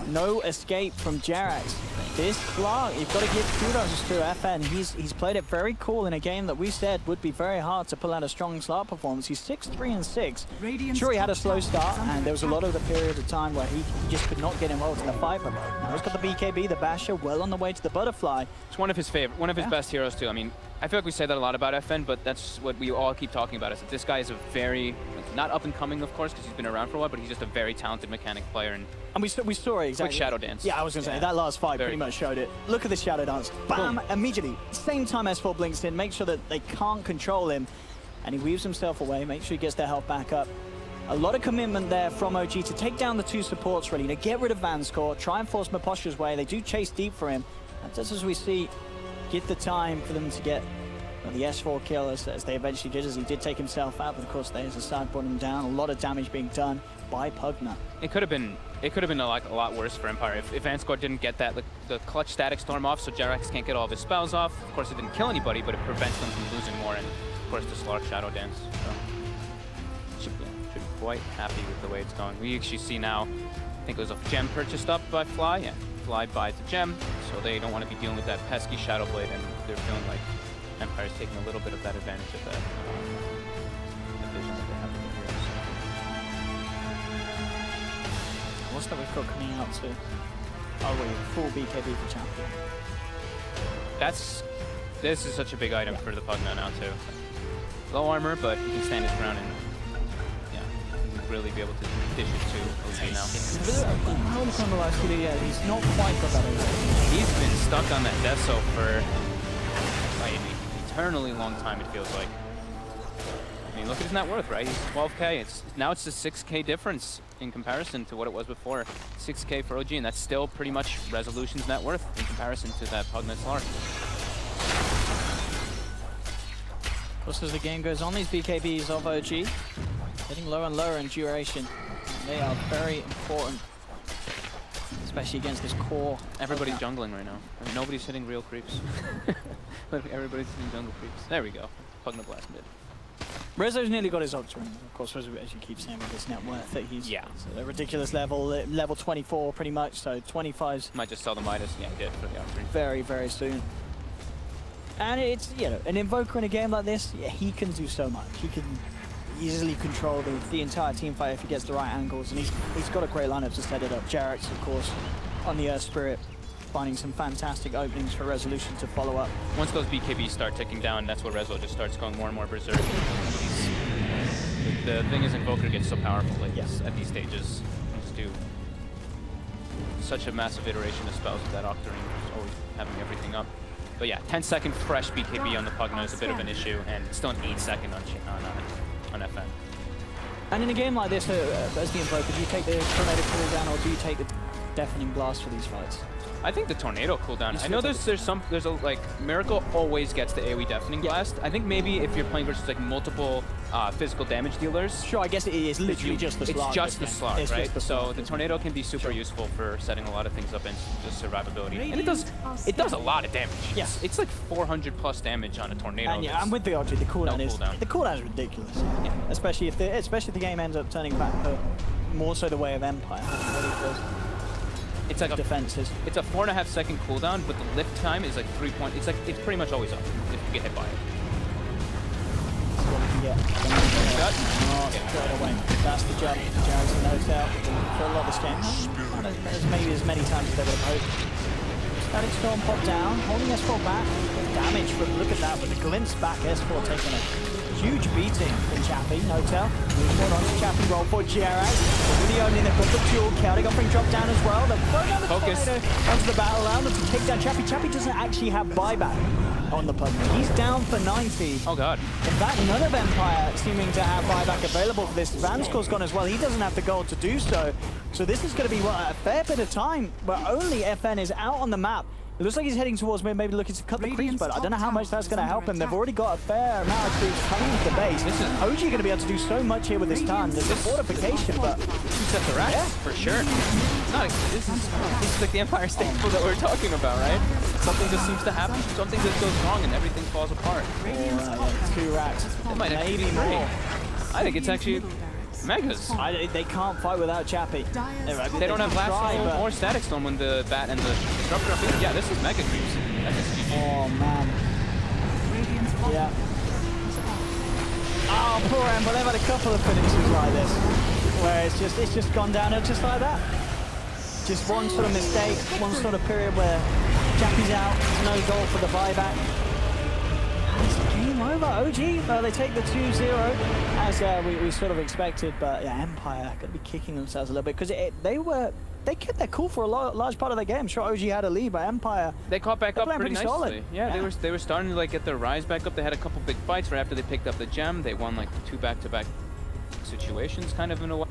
No escape from JerAx. This Clark, you've got to give kudos to FN. He's played it very cool in a game that we said would be very hard to pull out a strong Slark performance. He's 6-3-6. Sure, he had a slow start, and there was a lot of the period of time where he just could not get involved in the fight. But now he's got the BKB, the Basher, well on the way to the Butterfly. It's one of his best heroes too. I mean, I feel like we say that a lot about FN, but that's what we all keep talking about. Is that this guy is a very, not up and coming, of course, because he's been around for a while, but he's just a very talented mechanic player. And we saw it exactly. Quick shadow dance. Yeah, I was going to say, that last fight pretty much showed it. Look at this shadow dance. Bam! Immediately. Same time S4 blinks in. Make sure that they can't control him. And he weaves himself away. Make sure he gets their health back up. A lot of commitment there from OG to take down the 2 supports, really. To get rid of VANSKOR. Try and force Miposhka's way. They do chase deep for him. And just as we see, get the time for them to get the S4 kill as they eventually did, as he did take himself out. But of course, there's a side brought him down. A lot of damage being done by Pugna. It could have been a lot worse for Empire if VANSKOR didn't get that the clutch static storm off, so JerAx can't get all of his spells off. Of course, it didn't kill anybody, but it prevents them from losing more. And of course, the Slark shadow dance. So should be quite happy with the way it's going. We actually see now, I think it was a gem purchased up by Fly. Yeah, Fly buys the gem, so they don't want to be dealing with that pesky Shadow Blade, and they're feeling like Empire's taking a little bit of that advantage of that division that they have with the heroes. What's that we've got coming out to? Oh wait, full BKB for champion. This is such a big item for the Pugna now too. Low armor, but he can stand his ground and he can really be able to dish it to OG now. How old is on the last video? Yeah, he's not quite got that over. He's been stuck on that death soap for an eternally long time, it feels like. I mean, look at his net worth, right? He's 12K. Now it's a 6K difference in comparison to what it was before. 6K for OG, and that's still pretty much Resolution's net worth in comparison to that Pugna Slark. Of course, as the game goes on, these BKBs of OG getting lower and lower in duration. And they are very important, especially against this core. Everybody's jungling right now. I mean, nobody's hitting real creeps. Everybody's hitting jungle creeps. There we go. Pugna Blast mid. Rezo's nearly got his Octarine. Of course, as you keep saying with his net worth, that he's at a ridiculous level, level 24 pretty much, so 25's... Might just sell the Midas. Yeah, he did for the Octarine. Very, very soon. And it's, you know, an Invoker in a game like this, yeah, he can do so much. He can easily control the entire team fight if he gets the right angles, and he's got a great lineup to set it up. JerAx, of course, on the Earth Spirit, finding some fantastic openings for Resolution to follow up. Once those BKBs start ticking down, that's where Resol just starts going more and more berserk. The thing is, Invoker gets so powerful like at these stages. You just do such a massive iteration of spells with that Octarine, just always having everything up. But yeah, 10-second fresh BKB on the Pugna is a bit of an issue, and still an 8-second on FN. And in a game like this, as the Invoker, do you take the Tornado cooldown or do you take the Deafening Blast for these fights? I think the Tornado cooldown. I know there's a like Miracle always gets the AoE Deafening Blast. I think maybe if you're playing versus like multiple physical damage dealers. Sure, I guess it is literally just the slug. It's just the slug, right? So the Tornado can be super Sure. useful for setting a lot of things up and just survivability. And it does a lot of damage. Yes. It's like 400 plus damage on a Tornado. And yeah, I'm with the Audrey. The cooldown no is cooldown. the cooldown is ridiculous. Yeah. Especially if the game ends up turning back more so the way of Empire. It's like defenses. It's a 4.5 second cooldown, but the lift time is like 3 point. It's pretty much always up if you get hit by it. That's what we can get. Straight away. That's the jump. JerAx N0tail for a lot of this game. Not as many times as they would have hoped. Static Storm pop down, holding S4 back. Damage, but look at that with the glimpse back. S4 taking a huge beating from Chappie. N0tail moves forward onto Chappie, roll for JerAx. Really only they've got the dual kill. They got free drop down as well. They're throwing down the tornado onto the battle round to kick down Chappie. Chappie doesn't actually have buyback on the Pugna. He's down for 90. Oh god. In fact, none of Empire seeming to have buyback available for this. VANSKOR's gone as well. He doesn't have the gold to do so. So this is going to be a fair bit of time where only FN is out on the map. It looks like he's heading towards maybe looking to cut the creeps, but I don't know how much that's going to help him. They've already got a fair amount of creeps coming into the base. This is OG going to be able to do so much here with this time. There's a fortification, but set the racks for sure. This is like the Empire staple that we're talking about, right? Something just seems to happen, something just goes wrong, and everything falls apart. Yeah, 2 racks. It might maybe more. I think it's actually Megas. They can't fight without Chappie. They don't have Blast Storm or Static Storm when the Bat and the Disruptor are beaten. Yeah, this is Mega Creeps. Oh, man. Yeah. Oh, poor Ember. They've had a couple of finishes like this, where it's just gone downhill just like that. Just one sort of mistake, one sort of period where Chappie's out, no goal for the buyback. It's game over. OG, they take the 2-0 as we sort of expected, but yeah, Empire going to be kicking themselves a little bit because they kept their cool for a large part of the game. Sure, OG had a lead, but Empire they caught back up pretty nicely. Solid. Yeah, they were starting to like get their rise back up. They had a couple big fights right after they picked up the gem. They won like 2 back-to-back situations, kind of in a way.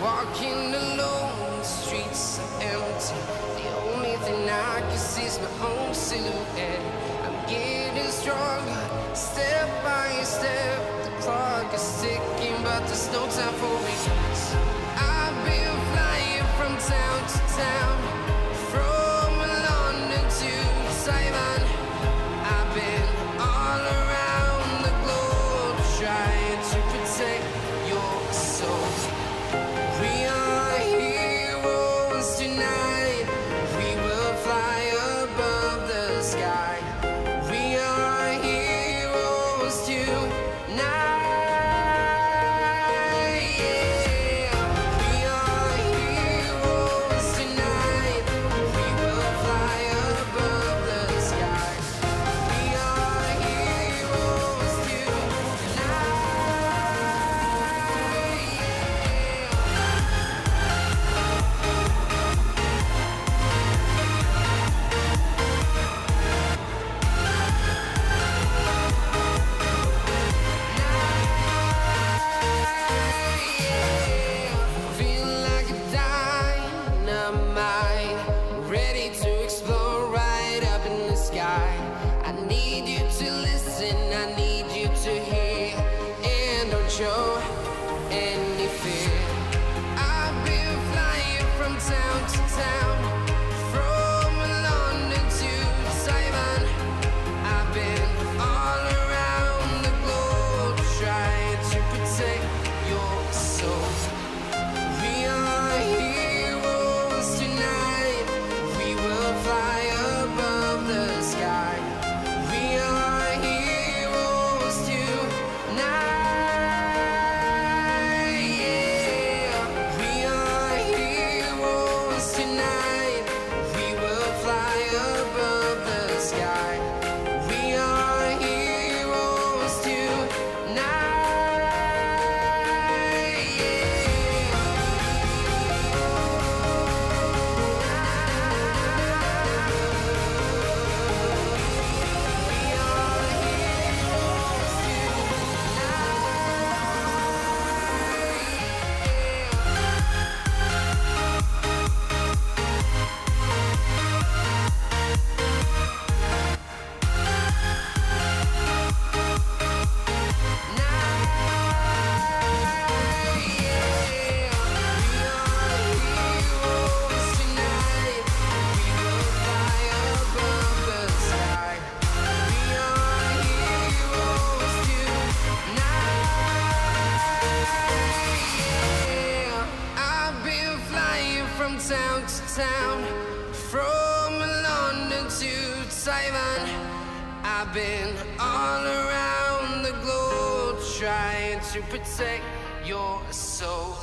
Walking alone, the streets are empty. The only thing I can see is my own silhouette. I'm getting stronger, step by step. The clock is ticking, but there's no time for me. I've been flying from town to town, from London to Taiwan. I've been all around the globe trying to protect your soul. We are heroes tonight. We will fly above the sky. show any fear. I've been flying from town to town, from London to Taiwan. I've been all around the globe trying to protect your soul. We are heroes tonight. We will fly above the sky. We are heroes tonight. Yeah. We are heroes tonight. We will fly above the sky. We are heroes tonight. I've been flying from town to town, from London to Taiwan. I've been all around the globe trying to protect your soul.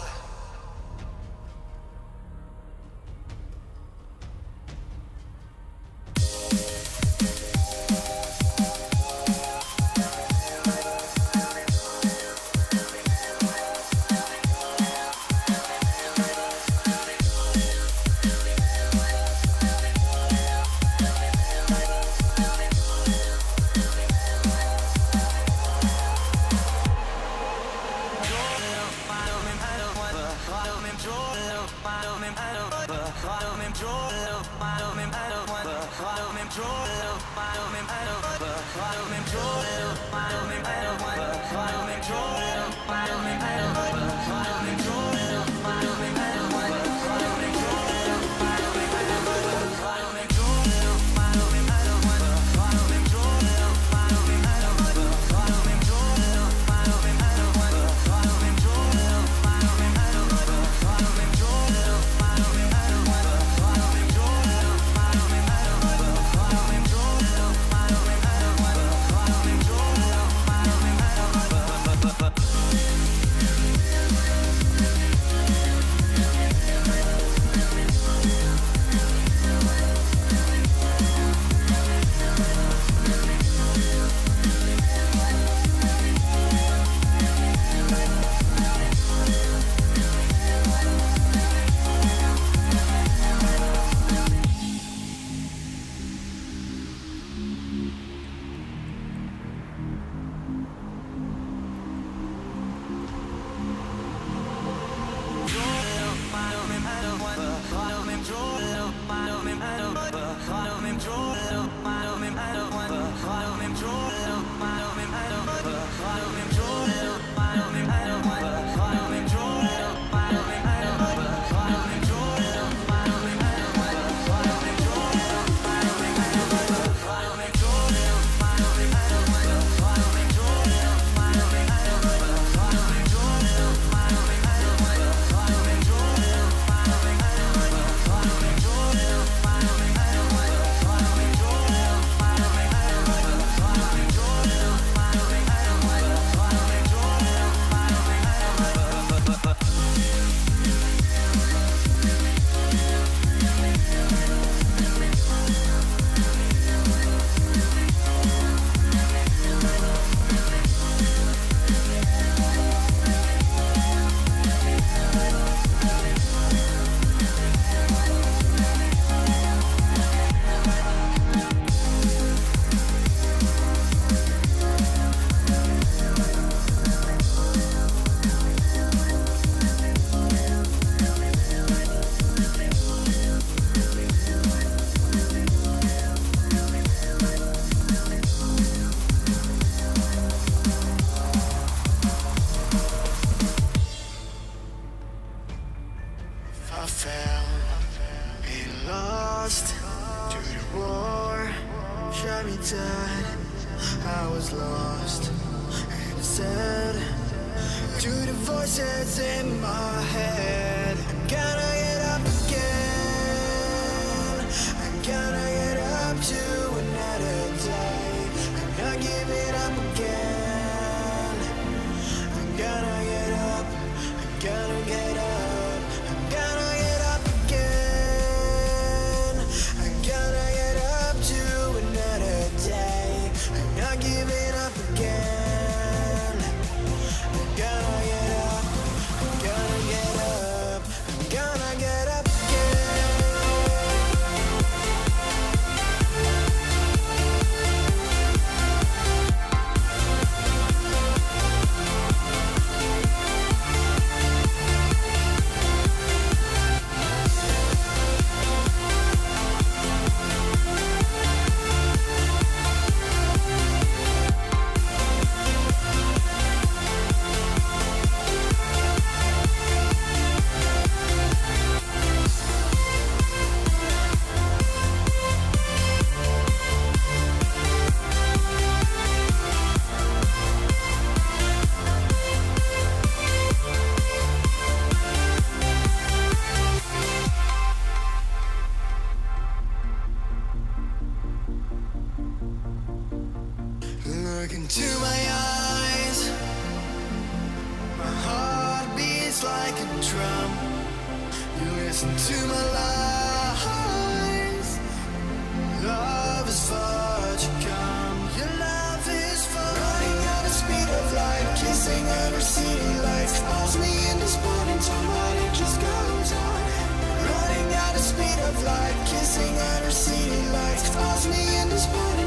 to the voices in my head. I'm gonna get up again. I'm gonna get up to another day. I'm not giving up again. I'm gonna get up. I'm gonna get up. I'm gonna get up again. I'm gonna get up to another day. I'm not giving up again. I'm gonna get up. I'm gonna get up. I'm gonna get up Look into my eyes. My heart beats like a drum. You listen to my lies. Love is far to come. Your love is far. Running at the speed of light, kissing under city lights. Calls me in this morning time, but it just goes on. Running at the speed of light, kissing under city lights. Calls me in this morning.